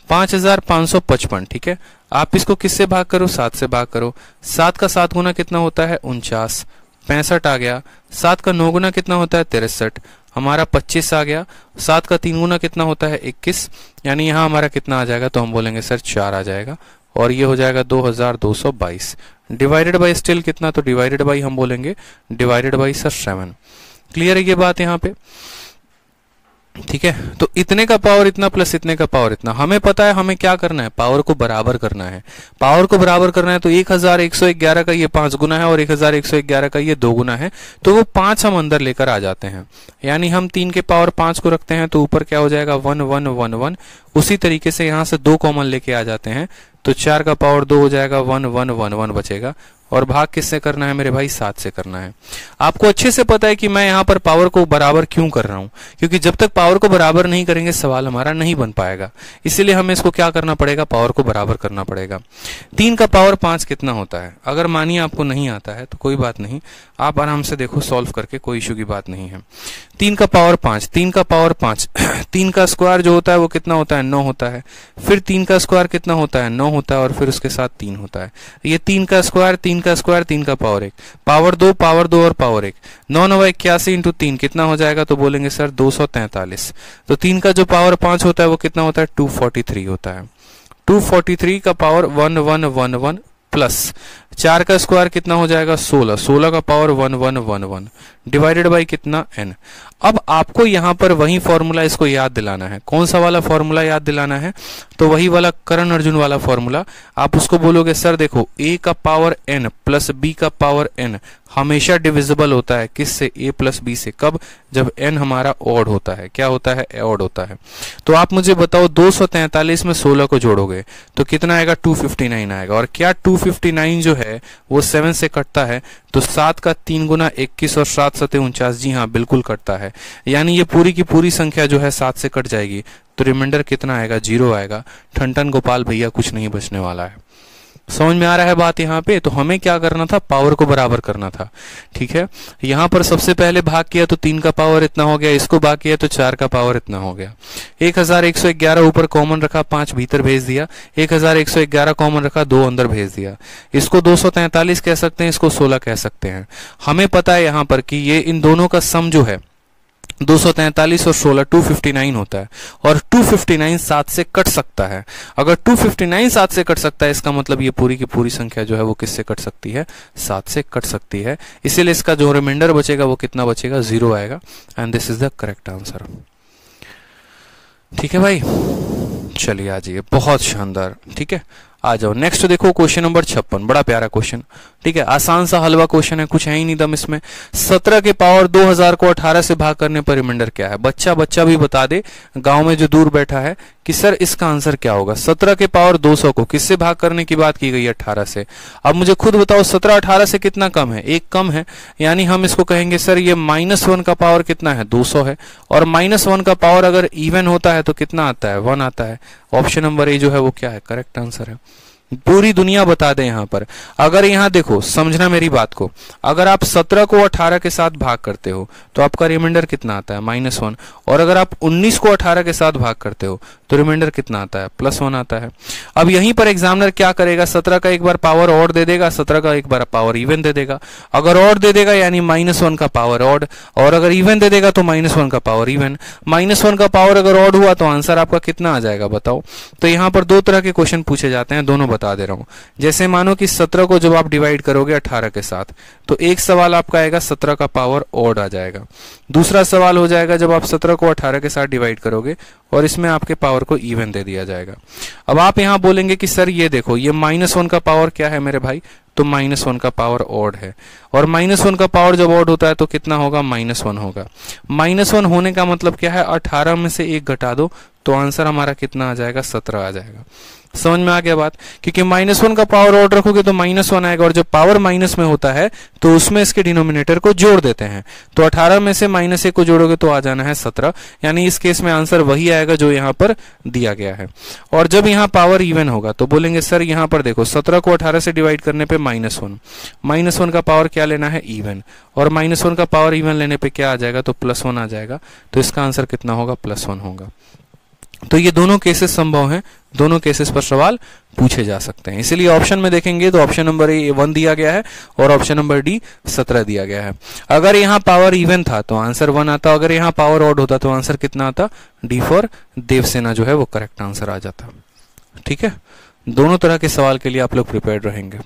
5555, ठीक है, आप इसको किससे भाग करो, 7 से भाग करो। 7 का 7 गुना कितना होता है, 49, 65 आ गया। 7 का 9 गुना कितना होता है, 63, हमारा 25 आ गया। 7 का 3 गुना कितना होता है, 21, यानी यहाँ हमारा कितना आ जाएगा, तो हम बोलेंगे सर 4 आ जाएगा और ये हो जाएगा 2222। डिवाइडेड बाई स्टिल कितना, तो डिवाइडेड बाई हम बोलेंगे डिवाइडेड बाई सर 7। क्लियर है ये बात यहाँ पे, ठीक है। तो इतने का पावर इतना प्लस इतने का पावर इतना, हमें पता है हमें क्या करना है, पावर को बराबर करना है। पावर को बराबर करना है तो 1111 का ये 5 गुना है और 1111 का ये 2 गुना है, तो वो 5 हम अंदर लेकर आ जाते हैं। यानी हम 3 के पावर 5 को रखते हैं तो ऊपर क्या हो जाएगा, 1 1 1 1। उसी तरीके से यहां से 2 कॉमन लेके आ जाते हैं तो 4 का पावर 2 हो जाएगा, 1 1 1 1 बचेगा। और भाग किससे करना है मेरे भाई, 7 से करना है। आपको अच्छे से पता है कि मैं यहाँ पर पावर को बराबर क्यों कर रहा हूं, क्योंकि जब तक पावर को बराबर नहीं करेंगे सवाल हमारा नहीं बन पाएगा। इसीलिए हमें इसको क्या करना पड़ेगा, पावर को बराबर करना पड़ेगा। 3 का पावर 5 कितना होता है, अगर मानिए आपको नहीं आता है तो कोई बात नहीं, आप आराम से देखो सॉल्व करके, कोई इशू की बात नहीं है। 3 का पावर 5, 3 का पावर 5, 3 का स्क्वायर जो होता है वो कितना होता है, 9 होता है। फिर 3 का स्क्वायर कितना होता है, 9 होता है और फिर उसके साथ 3 होता है। ये 3 का स्क्वायर, 3 का स्क्वायर, 3 का पावर 1, पावर 2 और पावर 1, 9 9 81 इंटू 3 कितना हो जाएगा, तो बोलेंगे सर 243। तो 3 का जो पावर 5 होता है वो कितना होता है, 243 होता है। 243 का पावर 1111 प्लस 4 का स्क्वायर कितना हो जाएगा, 16, 16 का पावर 1111 डिवाइडेड बाई कितना, n। अब आपको यहाँ पर वही फॉर्मूला इसको याद दिलाना है। कौन सा वाला फॉर्मूला याद दिलाना है? तो वही वाला करण अर्जुन वाला फॉर्मूला। आप उसको बोलोगे सर देखो a का पावर n प्लस b का पावर n हमेशा डिविजिबल होता है किससे? a प्लस b से। कब? जब n हमारा ऑड होता है। क्या होता है? ऑड होता है। तो आप मुझे बताओ 243 में 16 को जोड़ोगे तो कितना आएगा? 259 आएगा। और क्या 259 जो है वो 7 से कटता है? तो 7 का 3 गुना 21 और 7 सते 49। जी हाँ, बिल्कुल कटता है। यानी ये पूरी की पूरी संख्या जो है 7 से कट जाएगी। तो रिमाइंडर कितना आएगा? 0 आएगा। ठन गोपाल भैया कुछ नहीं बचने वाला है। समझ में आ रहा है बात यहाँ पे? तो हमें क्या करना था? पावर को बराबर करना था। ठीक है, यहाँ पर सबसे पहले भाग किया तो 3 का पावर इतना हो गया, इसको भाग किया तो 4 का पावर इतना हो गया। 1111 ऊपर कॉमन रखा, 5 भीतर भेज दिया। 1111 कॉमन रखा, 2 अंदर भेज दिया। इसको 243 कह सकते हैं, इसको 16 कह सकते हैं। हमें पता है यहाँ पर कि ये इन दोनों का सम जो है 243 और 16 259 होता है। और 259 7 से कट सकता है। अगर 259 7 से कट सकता है, इसका मतलब ये पूरी की पूरी संख्या जो है वो किससे कट सकती है? 7 से कट सकती है। इसीलिए इसका जो रिमाइंडर बचेगा वो कितना बचेगा? 0 आएगा। And this is the correct answer. ठीक है भाई, चलिए आ जाइए, बहुत शानदार। ठीक है, आ जाओ नेक्स्ट देखो क्वेश्चन नंबर 56। बड़ा प्यारा क्वेश्चन। ठीक है, आसान सा हलवा क्वेश्चन है, कुछ है ही नहीं दम इसमें। 17 के पावर 2000 को 18 से भाग करने पर रिमाइंडर क्या है? बच्चा भी बता दे गांव में जो दूर बैठा है कि सर इसका आंसर क्या होगा। 17 के पावर 200 को किससे भाग करने की बात की गई है? 18 से। अब मुझे खुद बताओ 17 18 से कितना कम है? 1 कम है। यानी हम इसको कहेंगे सर ये -1 का पावर कितना है? 200 है। और -1 का पावर अगर इवन होता है तो कितना आता है? 1 आता है। ऑप्शन नंबर ए जो है वो क्या है? करेक्ट आंसर है। पूरी दुनिया बता दे यहाँ पर। अगर यहाँ देखो, समझना मेरी बात को, अगर आप 17 को 18 के साथ भाग करते हो तो आपका रिमाइंडर कितना आता है? -1। और अगर आप 19 को 18 के साथ भाग करते हो तो रिमाइंडर कितना आता है? +1 आता है। अब यहीं पर एग्जामिनर क्या करेगा? 17 का एक बार पावर ऑड दे देगा, 17 का एक बार पावर इवन दे देगा। अगर ऑड दे देगा यानी -1 का पावर ऑड, और अगर इवन दे देगा तो -1 का पावर इवन। -1 का पावर अगर ऑड हुआ तो आंसर आपका कितना आ जाएगा बताओ? तो यहाँ पर 2 तरह के क्वेश्चन पूछे जाते हैं, दोनों बता दे रहा हूं। जैसे मानो कि 17 को जब आप डिवाइड करोगे 18 के साथ तो एक सवाल आपका आएगा 17 का पावर ऑड आ जाएगा। दूसरा सवाल हो जाएगा जब आप 17 को 18 के साथ डिवाइड करोगे और इसमें आपके पावर को इवन दे दिया जाएगा। अब आप यहां बोलेंगे कि सर ये देखो ये -1 का पावर क्या है मेरे भाई? तो -1 का पावर ऑड है। और -1 का पावर जब ऑड होता है तो कितना होगा? -1 होगा। -1 होने का मतलब क्या है? 18 में से 1 घटा दो तो आंसर हमारा कितना आ जाएगा? 17 आ जाएगा। समझ में आ गया बात? क्योंकि -1 का पावर ऑड रखोगे तो -1 आएगा, और जब पावर माइनस में होता है तो उसमें इसके डिनोमिनेटर को जोड़ देते हैं। तो 18 में से -1 को जोड़ोगे तो आ जाना है 17। यानी इस केस में आंसर वही आएगा जो यहाँ पर दिया गया है। और जब यहाँ पावर इवन होगा तो बोलेंगे सर यहाँ पर देखो 17 को 18 से डिवाइड करने पे -1 का पावर क्या लेना है? इवन। और -1 का पावर इवन लेने पे क्या आ जाएगा? तो +1 आ जाएगा। तो इसका आंसर कितना होगा? +1 होगा। तो ये दोनों केसेस संभव हैं, दोनों केसेस पर सवाल पूछे जा सकते हैं। इसलिए ऑप्शन में देखेंगे तो ऑप्शन नंबर ए 1 दिया गया है और ऑप्शन नंबर डी 17 दिया गया है। अगर यहाँ पावर इवन था तो आंसर 1 आता, अगर यहाँ पावर ऑड होता तो आंसर कितना आता? डी फॉर देवसेना जो है वो करेक्ट आंसर आ जाता। ठीक है, दोनों तरह के सवाल के लिए आप लोग प्रिपेयर्ड रहेंगे।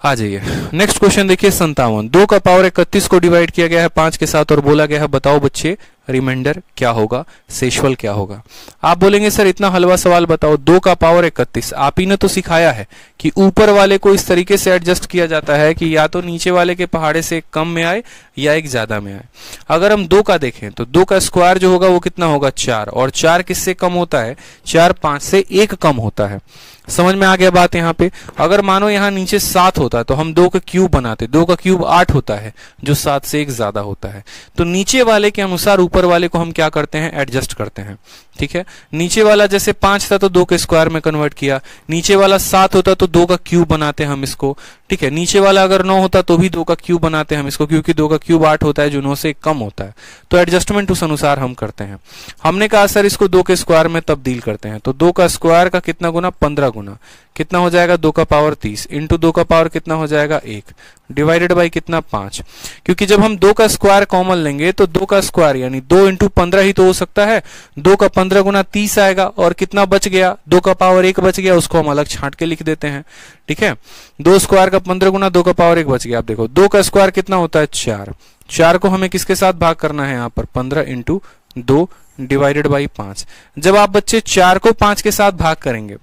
आ जाइए नेक्स्ट क्वेश्चन देखिए 57। 2 का पावर 31 को डिवाइड किया गया है 5 के साथ और बोला गया है बताओ बच्चे रिमाइंडर क्या होगा? शेषफल क्या होगा? आप बोलेंगे सर इतना हलवा सवाल बताओ, 2 का पावर 31। आप ही ने तो सिखाया है कि ऊपर वाले को इस तरीके से एडजस्ट किया जाता है कि या तो नीचे वाले के पहाड़े से कम में आए या एक ज्यादा में आए। अगर हम 2 का देखें तो 2 का स्क्वायर जो होगा वो कितना होगा? 4। और 4 किससे कम होता है? 4 5 से 1 कम होता है। समझ में आ गया बात यहाँ पे? अगर मानो यहाँ नीचे 7 होता है तो हम 2 का क्यूब बनाते, 2 का क्यूब 8 होता है जो 7 से 1 ज्यादा होता है। तो नीचे वाले के अनुसार ऊपर वाले को हम क्या करते हैं? एडजस्ट करते हैं। ठीक है, नीचे वाला जैसे 5 था तो 2 के स्क्वायर में कन्वर्ट किया, नीचे वाला 7 होता तो 2 का क्यूब बनाते हम इसको। ठीक है, नीचे वाला अगर 9 होता तो भी 2 का क्यूब बनाते हम इसको, क्योंकि 2 का क्यूब 8 होता है जो 9 से कम होता है। तो एडजस्टमेंट उस अनुसार हम करते हैं। हमने कहा सर इसको 2 के स्क्वायर में तब्दील करते हैं तो 2 का स्क्वायर का कितना गुना? 15 गुना। कितना हो जाएगा? 2 का पावर 30 इंटू 2 का पावर कितना हो जाएगा? 1 डिवाइडेड बाई कितना? 5। क्योंकि जब हम 2 का स्क्वायर कॉमन लेंगे तो 2 का स्क्वायर यानी 2 इंटू 15 ही तो हो सकता है। 2 का 15 गुना 30 आएगा, और कितना बच गया, 2 का पावर 1 बच गया, उसको हम अलग छांट के लिख देते हैं। ठीक है, 2 स्क्वायर का 15 गुना 2 का पावर 1 बच गया। आप देखो 2 का स्क्वायर कितना होता है 4, 4 को हमें किसके साथ भाग करना है, यहाँ पर 15 इंटू 2 डिवाइडेड बाई 5। जब आप बच्चे 4 को 5 के साथ भाग करेंगे,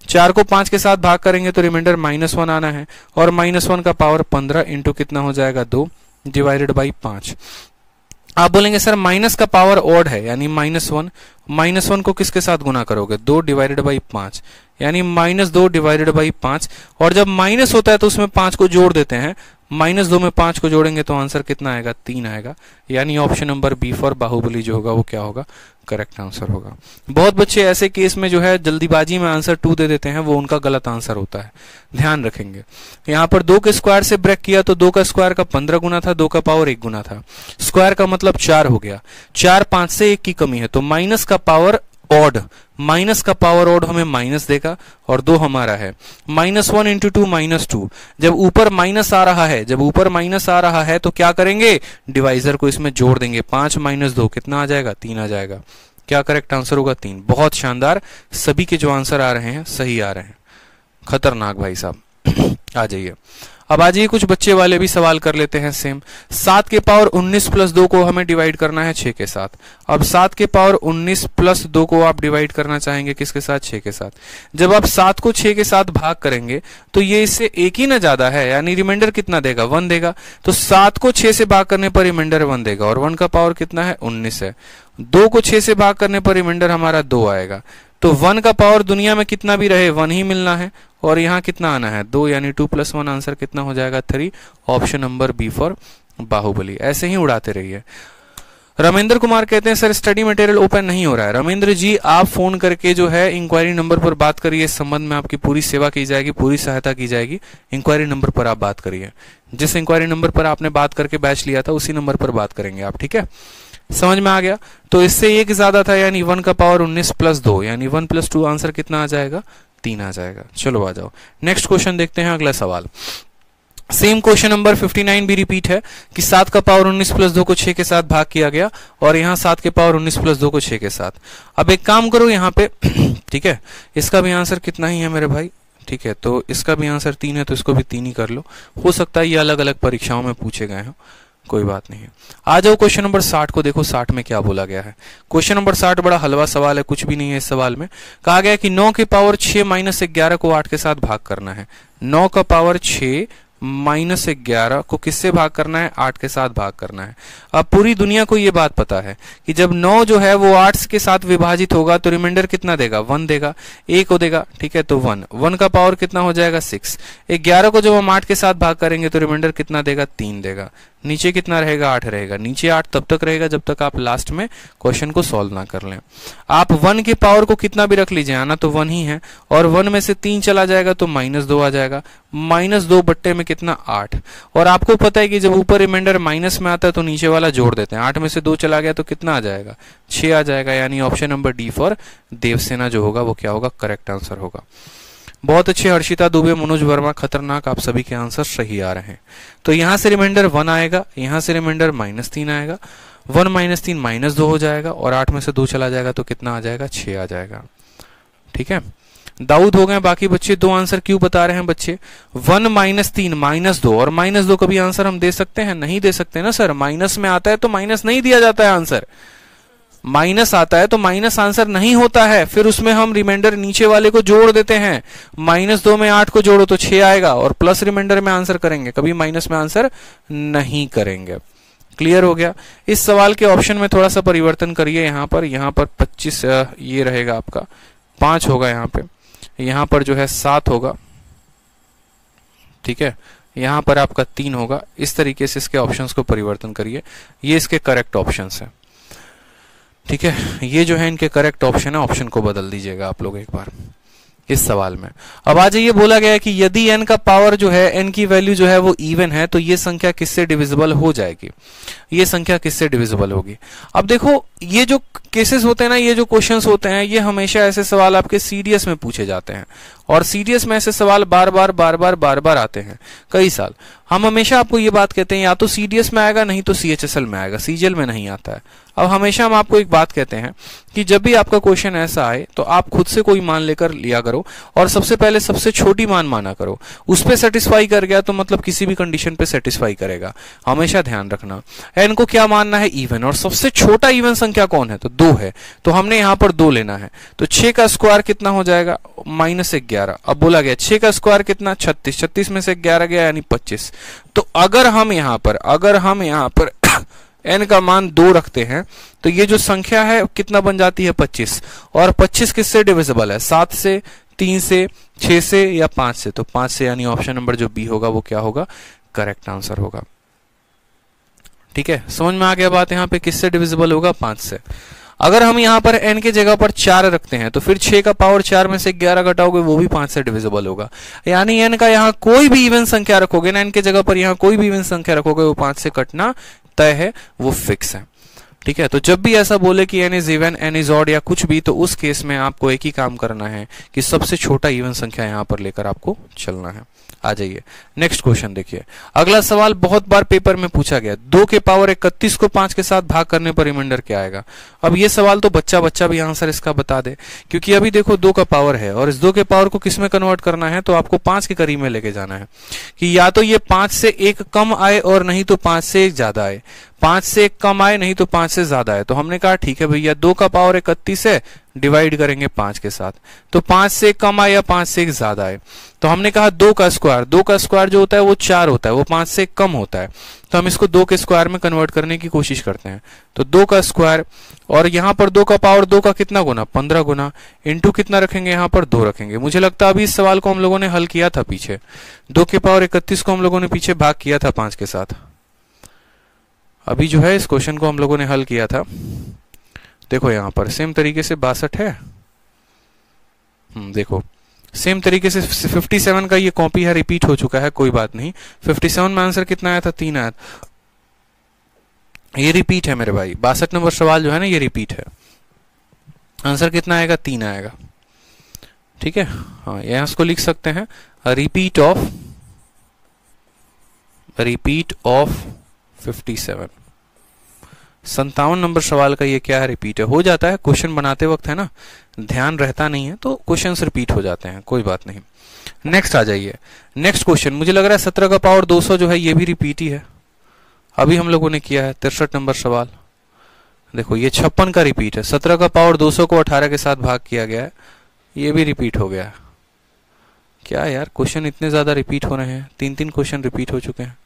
4 को 5 के साथ भाग करेंगे तो रिमाइंडर -1 आना है, और -1 का पावर 15 इंटू कितना हो जाएगा 2 डिवाइडेड बाई 5। आप बोलेंगे सर माइनस का पावर ऑड है, यानी -1, -1 को किसके साथ गुना करोगे, 2 डिवाइडेड बाई 5, यानी -2 डिवाइडेड बाई 5। और जब माइनस होता है तो उसमें 5 को जोड़ देते हैं, -2 में 5 को जोड़ेंगे तो आंसर कितना आएगा, 3 आएगा। यानी option number B for Baahubali जो होगा वो क्या होगा, करेक्ट आंसर होगा। बहुत बच्चे ऐसे केस में जो है जल्दीबाजी में आंसर 2 दे देते हैं, वो उनका गलत आंसर होता है, ध्यान रखेंगे। यहाँ पर 2 के स्क्वायर से ब्रेक किया तो 2 का स्क्वायर का 15 गुना था, 2 का पावर 1 गुना था, स्क्वायर का मतलब 4 हो गया, 4 5 से 1 की कमी है, तो माइनस का पावर ऑड, माइनस का पावर ऑड हमें माइनस देगा, और 2 हमारा है -1 इंटू 2 -2। जब ऊपर माइनस आ रहा है, जब ऊपर माइनस आ रहा है तो क्या करेंगे, डिवाइजर को इसमें जोड़ देंगे, 5 - 2 कितना आ जाएगा, 3 आ जाएगा। क्या करेक्ट आंसर होगा, 3। बहुत शानदार, सभी के जो आंसर आ रहे हैं सही आ रहे हैं, खतरनाक भाई साहब। आ जाइए, अब आ जाइए कुछ बच्चे वाले भी सवाल कर लेते हैं सेम। 7 के पावर 19 प्लस 2 को हमें डिवाइड करना है 6 के साथ। अब 7 के पावर 19 प्लस 2 को आप डिवाइड करना चाहेंगे किसके साथ, 6 के साथ। जब आप 7 को 6 के साथ भाग करेंगे तो ये इससे 1 ही ना ज्यादा है, यानी रिमाइंडर कितना देगा, 1 देगा। तो 7 को 6 से भाग करने पर रिमाइंडर 1 देगा, और 1 का पावर कितना है, 19 है। 2 को 6 से भाग करने पर रिमाइंडर हमारा 2 आएगा। तो 1 का पावर दुनिया में कितना भी रहे 1 ही मिलना है, और यहाँ कितना आना है, 2, यानी 2 + 1 आंसर कितना हो जाएगा, 3। Option number B for Baahubali. ऐसे ही उड़ाते रहिए। रमेंद्र कुमार कहते हैं सर स्टडी मटेरियल ओपन नहीं हो रहा है। रमेंद्र जी आप फोन करके जो है इंक्वायरी नंबर पर बात करिए, इस संबंध में आपकी पूरी सेवा की जाएगी, पूरी सहायता की जाएगी। इंक्वायरी नंबर पर आप बात करिए, जिस इंक्वायरी नंबर पर आपने बात करके बैच लिया था उसी नंबर पर बात करेंगे आप, ठीक है। समझ में आ गया। तो इससे 1 ज्यादा था, यानी 1 का पावर 19 प्लस 2, यानी 1 + 2 आंसर कितना आ जाएगा, 3 आ जाएगा। चलो आ जाओ, नेक्स्ट क्वेश्चन देखते हैं, अगला सवाल। सेम क्वेश्चन नंबर 59 भी रिपीट है कि 7 का पावर 19 प्लस 2 को 6 के साथ भाग किया गया, और यहाँ 7 के पावर 19 प्लस 2 को 6 के साथ। अब एक काम करो यहाँ पे, ठीक है, इसका भी आंसर कितना ही है मेरे भाई, ठीक है, तो इसका भी आंसर 3 है, तो इसको भी 3 ही कर लो। हो सकता है ये अलग अलग परीक्षाओं में पूछे गए हो, कोई बात नहीं है। आ जाओ क्वेश्चन नंबर 60 को देखो, 60 में क्या बोला गया है। क्वेश्चन नंबर 60 बड़ा हलवा सवाल है, कुछ भी नहीं है इस सवाल में। कहा गया कि 9 के पावर 6 - 11 को 8 के साथ भाग करना है। 9 का पावर 6 - 11 को किससे भाग करना है, 8 के साथ भाग करना है। अब पूरी दुनिया को ये बात पता है कि जब 9 जो है वो 8 के साथ विभाजित होगा तो रिमाइंडर कितना देगा, 1 देगा, 1 को देगा, ठीक है। तो 1 का पावर कितना हो जाएगा, 6। 11 को जब हम 8 के साथ भाग करेंगे तो रिमाइंडर कितना देगा, 3 देगा। नीचे कितना रहेगा, 8 रहेगा। नीचे 8 तब तक रहेगा जब तक आप लास्ट में क्वेश्चन को सॉल्व ना कर लें। आप 1 के पावर को कितना भी रख लीजिए, आना तो 1 ही है, और 1 में से 3 चला जाएगा तो -2 आ जाएगा। -2 बट्टे में कितना, 8। और आपको पता है कि जब ऊपर रिमाइंडर माइनस में आता है तो नीचे वाला जोड़ देते हैं। 8 में से 2 चला गया तो कितना आ जाएगा, 6 आ जाएगा। यानी option number D for Devasena जो होगा वो क्या होगा, करेक्ट आंसर होगा। बहुत अच्छे हर्षिता दुबे, मनोज वर्मा, खतरनाक, आप सभी के आंसर सही आ रहे हैं। तो यहां से रिमाइंडर 1 आएगा, यहां से रिमाइंडर -3 आएगा, 1 - 3 -2 हो जाएगा, और 8 में से 2 चला जाएगा तो कितना आ जाएगा, 6 आ जाएगा, ठीक है। दाऊद हो गए, बाकी बच्चे 2 आंसर क्यों बता रहे हैं बच्चे, 1 - 3 -2, और -2 कभी आंसर हम दे सकते हैं, नहीं दे सकते ना सर। माइनस में आता है तो माइनस नहीं दिया जाता है आंसर, माइनस आता है तो माइनस आंसर नहीं होता है, फिर उसमें हम रिमाइंडर नीचे वाले को जोड़ देते हैं। -2 में 8 को जोड़ो तो 6 आएगा, और प्लस रिमाइंडर में आंसर करेंगे, कभी माइनस में आंसर नहीं करेंगे। क्लियर हो गया। इस सवाल के ऑप्शन में थोड़ा सा परिवर्तन करिए, यहाँ पर 25 ये रहेगा आपका, 5 होगा यहाँ पर जो है 7 होगा, ठीक है, यहाँ पर आपका 3 होगा। इस तरीके से इसके ऑप्शंस को परिवर्तन करिए, ये इसके करेक्ट ऑप्शंस हैं, ठीक है। ये जो है इनके करेक्ट ऑप्शन है, ऑप्शन को बदल दीजिएगा आप लोग एक बार इस सवाल में। अब आज ये बोला गया है कि यदि n का पावर जो है, n की वैल्यू जो है वो इवन है, तो ये संख्या किससे डिविजिबल हो जाएगी, ये संख्या किससे डिविजिबल होगी। अब देखो ये जो केसेस होते हैं ना, ये जो क्वेश्चंस होते हैं, ये हमेशा ऐसे सवाल आपके सीडीएस में पूछे जाते हैं, और सीडीएस में ऐसे सवाल बार बार आते हैं कई साल। हम हमेशा आपको ये बात कहते हैं, या तो सीडीएस में आएगा, नहीं तो सीएचएसएल में आएगा, सीजीएल में नहीं आता है। अब हमेशा हम आपको एक बात कहते हैं कि जब भी आपका क्वेश्चन ऐसा आए तो आप खुद से कोई मान लेकर लिया करो और सबसे पहले सबसे छोटी मान माना करो। उस पे सेटिस्फाई कर गया तो मतलब किसी भी कंडीशन पे सेटिस्फाई करेगा, हमेशा ध्यान रखना। एन को क्या मानना है? इवन। और सबसे छोटा इवन संख्या कौन है? तो 2 है, तो हमने यहां पर 2 लेना है। तो 6 का स्क्वायर कितना हो जाएगा? -11। अब बोला गया 6 का स्क्वायर कितना? 36। 36 में से 11 गया यानी 25। तो अगर हम यहां पर n का मान 2 रखते हैं तो ये जो संख्या है कितना बन जाती है? 25। और 25 किससे डिविजिबल है? 7 से, 3 से, 6 से या 5 से? तो 5 से, यानी ऑप्शन नंबर जो बी होगा वो क्या होगा? करेक्ट आंसर होगा। ठीक है, समझ में आ गया बात? यहाँ पे किससे डिविजिबल होगा? 5 से। अगर हम यहाँ पर n के जगह पर 4 रखते हैं तो फिर 6 का पावर 4 में से 11 घटाओगे वो भी 5 से डिविजिबल होगा। यानी n का यहाँ कोई भी इवन संख्या रखोगे ना, n के जगह पर यहाँ कोई भी इवन संख्या रखोगे वो 5 से कटना तय है, वो फिक्स है। ठीक है, तो जब भी ऐसा बोले कि n is even, n is odd या कुछ भी, तो उस केस में आपको एक ही काम करना है कि सबसे छोटा इवन संख्या यहाँ पर लेकर आपको चलना है। आ जाइए नेक्स्ट क्वेश्चन देखिए। अगला सवाल बहुत बार पेपर में पूछा गया, 2 के पावर 31 को 5 के साथ भाग करने पर रिमाइंडर क्या आएगा? अब ये सवाल तो बच्चा भी आंसर इसका बता दे, क्योंकि अभी देखो 2 का पावर है और इस 2 के पावर को किस में कन्वर्ट करना है? तो आपको 5 के करीब में लेके जाना है कि या तो ये 5 से 1 कम आए और नहीं तो 5 से 1 ज्यादा आए। 5 से 1 कम आए नहीं तो 5 से ज्यादा आए। तो हमने कहा ठीक है भैया 2 का पावर 31 है, डिवाइड करेंगे 5 के साथ, तो 5 से 1 कम आए या 5 से 1 ज्यादा आए। तो हमने कहा 2 का स्क्वायर जो होता है वो 4 होता है, वो 5 से 1 कम होता है। तो हम इसको 2 के स्क्वायर में कन्वर्ट करने की कोशिश करते हैं। तो 2 का स्क्वायर और यहाँ पर 2 का पावर 2 का कितना गुना? 15 गुना, इंटू कितना रखेंगे? यहाँ पर 2 रखेंगे। मुझे लगता है अभी इस सवाल को हम लोगों ने हल किया था पीछे। 2 के पावर 31 को हम लोगों ने पीछे भाग किया था 5 के साथ। अभी जो है इस क्वेश्चन को हम लोगों ने हल किया था। देखो यहाँ पर सेम तरीके से 62 है। देखो सेम तरीके से 57 का ये कॉपी है, रिपीट हो चुका है, कोई बात नहीं। 57 में आंसर कितना आया था? 3 आया। ये रिपीट है मेरे भाई। 62 नंबर सवाल जो है ना ये रिपीट है। आंसर कितना आएगा? 3 आएगा। ठीक है, हाँ यहां इसको लिख सकते हैं रिपीट ऑफ 57। 57 नंबर सवाल का ये क्या है? रिपीट है। हो जाता है क्वेश्चन बनाते वक्त, है ना, ध्यान रहता नहीं है तो क्वेश्चंस रिपीट हो जाते हैं, कोई बात नहीं। नेक्स्ट आ जाइए। नेक्स्ट क्वेश्चन मुझे लग रहा है 17 का पावर 200 जो है ये भी रिपीट ही है, अभी हम लोगों ने किया है। 63 नंबर सवाल देखो, ये 56 का रिपीट है। 17 का पावर 200 को 18 के साथ भाग किया गया है, ये भी रिपीट हो गया है। क्या यार, क्वेश्चन इतने ज्यादा रिपीट हो रहे हैं, 3 क्वेश्चन रिपीट हो चुके हैं।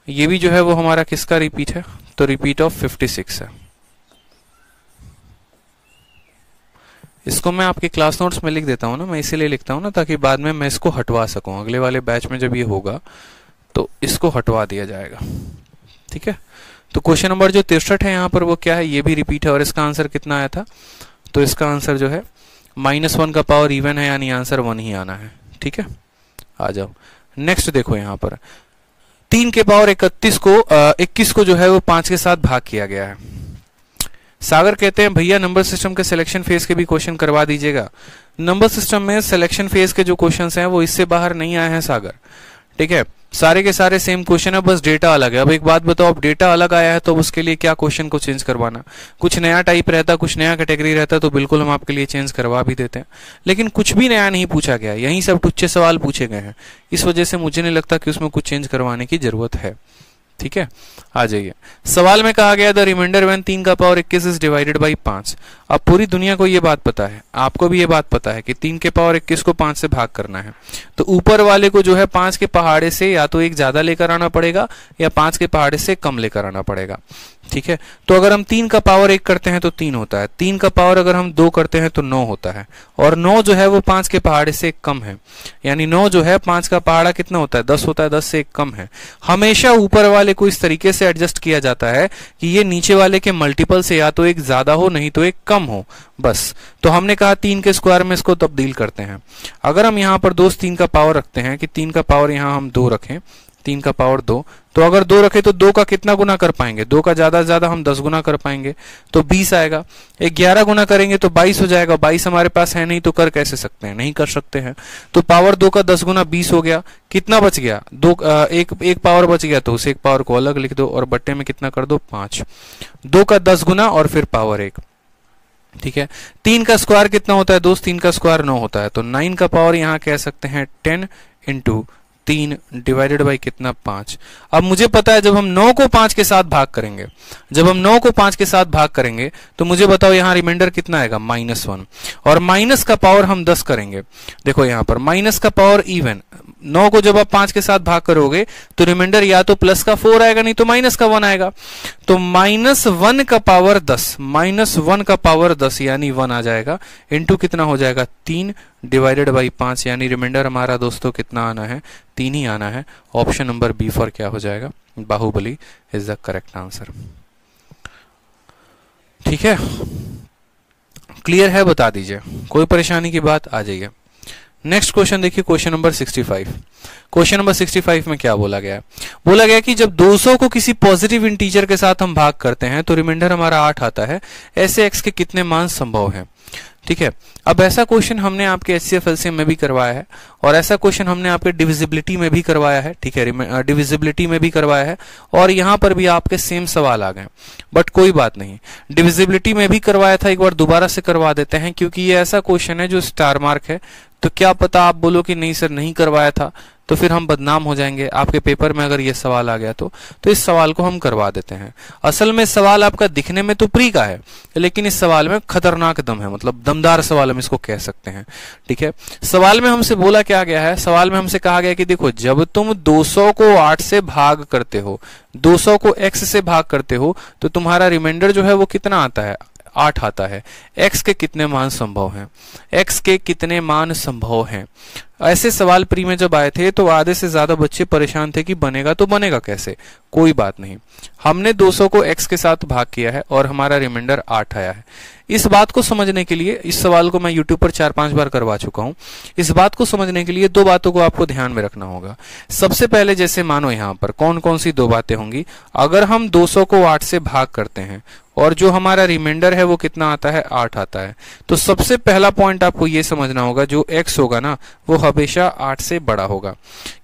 ये भी जो है वो हमारा किसका रिपीट है? तो रिपीट ऑफ 56 है। इसको मैं आपके क्लास नोट्स में लिख देता हूं ना, मैं इसीलिए लिखता हूं ना ताकि बाद में मैं इसको हटवा सकूं। अगले वाले बैच में जब ये होगा तो इसको हटवा दिया जाएगा। ठीक है, तो क्वेश्चन नंबर जो 63 है यहाँ पर वो क्या है? ये भी रिपीट है। और इसका आंसर कितना आया था? तो इसका आंसर जो है -1 का पावर इवन है, यानी आंसर 1 ही आना है। ठीक है, आ जाओ नेक्स्ट। देखो यहाँ पर 3 के पावर 21 को जो है वो 5 के साथ भाग किया गया है। सागर कहते हैं भैया नंबर सिस्टम के सिलेक्शन फेज के भी क्वेश्चन करवा दीजिएगा। नंबर सिस्टम में सिलेक्शन फेज के जो क्वेश्चंस हैं वो इससे बाहर नहीं आए हैं सागर। ठीक है, सारे के सारे सेम क्वेश्चन है, बस डेटा अलग है। अब एक बात बताओ, अब डेटा अलग आया है तो उसके लिए क्या क्वेश्चन को चेंज करवाना? कुछ नया टाइप रहता, कुछ नया कैटेगरी रहता तो बिल्कुल हम आपके लिए चेंज करवा भी देते हैं, लेकिन कुछ भी नया नहीं पूछा गया, यही सब टुच्चे सवाल पूछे गए हैं। इस वजह से मुझे नहीं लगता कि उसमें कुछ चेंज करवाने की जरूरत है। ठीक है, आ जाइए। सवाल में कहा गया द रिमाइंडर व्हेन 3 का पावर 21 इज डिवाइडेड बाई 5। अब पूरी दुनिया को ये बात पता है, आपको भी ये बात पता है कि 3 के पावर 21 को 5 से भाग करना है, तो ऊपर वाले को जो है 5 के पहाड़े से या तो 1 ज्यादा लेकर आना पड़ेगा या 5 के पहाड़े से कम लेकर आना पड़ेगा। ठीक है, तो अगर हम 3 का पावर 1 करते हैं तो 3 होता है, 3 का पावर अगर हम 2 करते हैं तो 9 होता है, और 9 जो है वो 5 के पहाड़े से कम है, यानी 9 जो है 5 का पहाड़ा कितना होता है? 10 होता है, 10 से 1 कम है। हमेशा ऊपर वाले को इस तरीके से एडजस्ट किया जाता है कि ये नीचे वाले के मल्टीपल से या तो 1 ज्यादा हो नहीं तो 1 कम हो, बस। तो हमने कहा 3 के स्क्वायर में इसको तब्दील करते हैं। अगर हम यहाँ पर दोस्त 3 का पावर रखते हैं कि 3 का पावर यहाँ हम 2 रखें 3 का पावर 2, तो अगर 2 रखे तो 2 का कितना गुना कर पाएंगे, 2 का ज्यादा से ज्यादा हम 10 गुना कर पाएंगे, तो 20 आएगा। 11 गुना करेंगे तो 22 हो जाएगा। 22 हमारे पास है नहीं तो कर कैसे सकते हैं, नहीं कर सकते हैं। तो पावर 2 का 10 गुना 20 हो गया। कितना बच गया, एक पावर बच गया, तो उस एक पावर को अलग लिख दो और बट्टे में कितना कर दो 5। 2 का 10 गुना और फिर पावर 1, ठीक है। 3 का स्क्वायर कितना होता है दोस्त, 3 का स्क्वायर 9 होता है, तो 9 का पावर यहां कह सकते हैं 10 इंटू 3 डिवाइडेड बाई कितना 5। अब मुझे पता है जब हम 9 को 5 के साथ भाग करेंगे, जब हम 9 को 5 के साथ भाग करेंगे तो मुझे बताओ यहां रिमाइंडर कितना आएगा, -1। और माइनस का पावर हम 10 करेंगे। देखो यहां पर माइनस का पावर इवन, 9 को जब आप 5 के साथ भाग करोगे तो रिमाइंडर या तो प्लस का 4 आएगा नहीं तो माइनस का 1 आएगा। तो -1 का पावर 10, -1 का पावर 10 यानी 1 आ जाएगा, इंटू कितना हो जाएगा 3 डिवाइडेड बाई 5, यानी रिमाइंडर हमारा दोस्तों कितना आना है, 3 ही आना है। ऑप्शन नंबर बी फॉर क्या हो जाएगा, Baahubali is the correct answer. ठीक है, क्लियर है, बता दीजिए, कोई परेशानी की बात, आ जाइए। नेक्स्ट क्वेश्चन देखिए, क्वेश्चन नंबर 65। क्वेश्चन नंबर 65 में क्या बोला गया है, बोला गया कि जब 200 को किसी पॉजिटिव इंटीजर के साथ हम भाग करते हैं तो रिमाइंडर हमारा 8 आता है, ऐसे x के कितने मान संभव है। ठीक है, अब ऐसा क्वेश्चन हमने आपके HCF LCM में भी करवाया है और ऐसा क्वेश्चन हमने आपके डिविजिबिलिटी में भी करवाया है। ठीक है, डिविजिबिलिटी में भी करवाया है और यहां पर भी आपके सेम सवाल आ गए, बट कोई बात नहीं, डिविजिबिलिटी में भी करवाया था, एक बार दोबारा से करवा देते हैं क्योंकि ये ऐसा क्वेश्चन है जो स्टार मार्क है। तो क्या पता आप बोलो कि नहीं सर नहीं करवाया था, तो फिर हम बदनाम हो जाएंगे आपके पेपर में अगर ये सवाल आ गया तो इस सवाल को हम करवा देते हैं। असल में सवाल आपका दिखने में तो प्री का है, लेकिन इस सवाल में खतरनाक दम है, मतलब दमदार सवाल हम इसको कह सकते हैं। ठीक है, सवाल में हमसे बोला क्या गया है, सवाल में हमसे कहा गया कि देखो जब तुम 200 को 8 से भाग करते हो, 200 को x से भाग करते हो तो तुम्हारा रिमाइंडर जो है वो कितना आता है, 8 आता है। x के कितने मान संभव हैं, x के कितने मान संभव हैं। ऐसे सवाल प्री में जब आए थे तो आधे से ज्यादा बच्चे परेशान थे कि बनेगा तो बनेगा कैसे। कोई बात नहीं, हमने 200 को x के साथ भाग किया है और हमारा रिमाइंडर 8 आया है। इस बात को समझने के लिए, इस सवाल को मैं YouTube पर 4-5 बार करवा चुका हूं, इस बात को समझने के लिए 2 बातों को आपको ध्यान में रखना होगा। सबसे पहले जैसे मानो यहां पर कौन कौन सी 2 बातें होंगी, अगर हम 200 को 8 से भाग करते हैं और जो हमारा रिमाइंडर है वो कितना आता है, 8 आता है, तो सबसे पहला पॉइंट आपको ये समझना होगा जो x होगा ना वो हमेशा 8 से बड़ा होगा,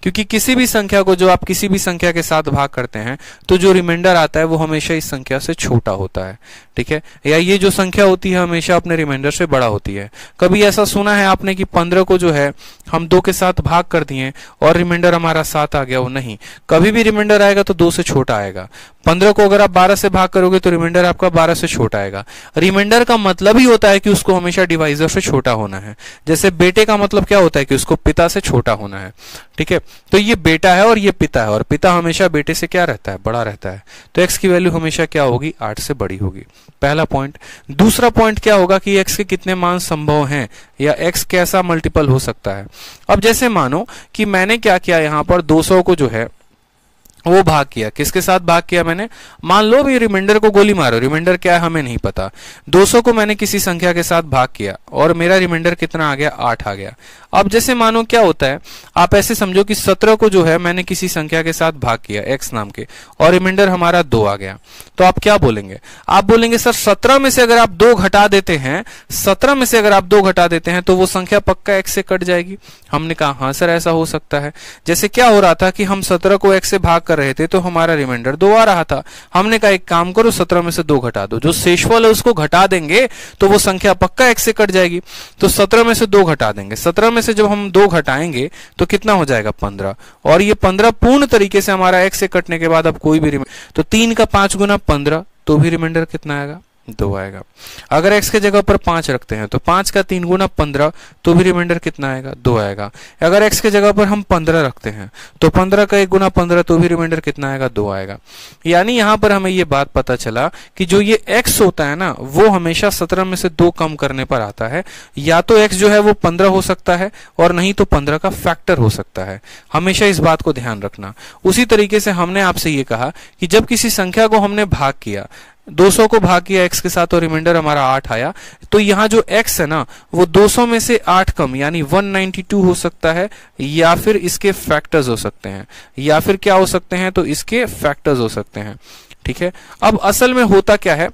क्योंकि किसी भी संख्या को जो आप किसी भी संख्या के साथ भाग करते हैं तो जो रिमाइंडर आता है वो हमेशा इस संख्या से छोटा होता है। ठीक है, या ये जो संख्या होती है हमेशा अपने रिमाइंडर से बड़ा होती है। कभी ऐसा सुना है आपने कि 15 को जो है हम 2 के साथ भाग कर दिए और रिमाइंडर हमारा 7 आ गया, वो नहीं, कभी भी रिमाइंडर आएगा तो 2 से छोटा आएगा। 15 को अगर आप 12 से भाग करोगे तो रिमाइंडर आपका 12 से छोटा आएगा। रिमाइंडर का मतलब ही होता है कि उसको हमेशा डिवाइजर से छोटा होना है। जैसे बेटे का मतलब क्या होता है कि उसको पिता से छोटा होना है। ठीक है, तो ये बेटा है और ये पिता है और पिता हमेशा बेटे से क्या रहता है, बड़ा रहता है, तो x की वैल्यू हमेशा क्या होगी, 8 से बड़ी होगी। पहला पॉइंट। दूसरा पॉइंट क्या होगा कि x के कितने मान संभव हैं या x कैसा मल्टीपल हो सकता है। अब जैसे मानो कि मैंने क्या किया, यहां पर 200 को जो है वो भाग किया, किसके साथ भाग किया मैंने, मान लो भी रिमाइंडर को गोली मारो, रिमाइंडर क्या है हमें नहीं पता, 200 को मैंने किसी संख्या के साथ भाग किया और मेरा रिमाइंडर कितना आ गया, 8 आ गया। अब जैसे मानो क्या होता है, आप ऐसे समझो कि 17 को जो है मैंने किसी संख्या के साथ भाग किया x नाम के और रिमाइंडर हमारा 2 आ गया, तो आप क्या बोलेंगे, आप बोलेंगे सर 17 में से अगर आप 2 घटा देते हैं, 17 में से अगर आप 2 घटा देते हैं तो वो संख्या पक्का x से कट जाएगी। हमने कहा हाँ सर ऐसा हो सकता है। जैसे क्या हो रहा था कि हम 17 को x से भाग कर रहे थे तो हमारा रिमाइंडर 2 आ रहा था, हमने कहा एक काम करो 17 में से 2 घटा दो, जो शेषफल है उसको घटा देंगे तो वो संख्या पक्का x से कट जाएगी। तो 17 में से 2 घटा देंगे, 17 में से जब हम 2 घटाएंगे तो कितना हो जाएगा, 15, और ये 15 पूर्ण तरीके से हमारा x से कटने के बाद अब कोई भी तो 3 का 5 गुना 15, तो भी रिमाइंडर कितना आएगा, 2 आएगा। अगर x के जगह पर 5 रखते हैं तो 5 का 3 गुना 15, तो भी रिमाइंडर कितना आएगा, 2 आएगा। अगर x के जगह पर हम 15 रखते हैं तो 15 का 1 गुना 15, तो भी रिमाइंडर कितना आएगा, 2 आएगा। यानी यहां पर हमें ये बात पता चला कि जो ये x होता है ना वो हमेशा 17 में से 2 कम करने पर आता है। या तो x जो है वो 15 हो सकता है और नहीं तो 15 का फैक्टर हो सकता है। हमेशा इस बात को ध्यान रखना। उसी तरीके से हमने आपसे ये कहा कि जब किसी संख्या को हमने भाग किया, 200 को भाग किया x के साथ और रिमाइंडर हमारा 8 आया, तो यहाँ जो x है ना वो 200 में से 8 कम यानी 192 हो सकता है, या फिर इसके फैक्टर्स हो सकते हैं, या फिर क्या हो सकते हैं, तो इसके फैक्टर्स हो सकते हैं। ठीक है, अब असल में होता क्या है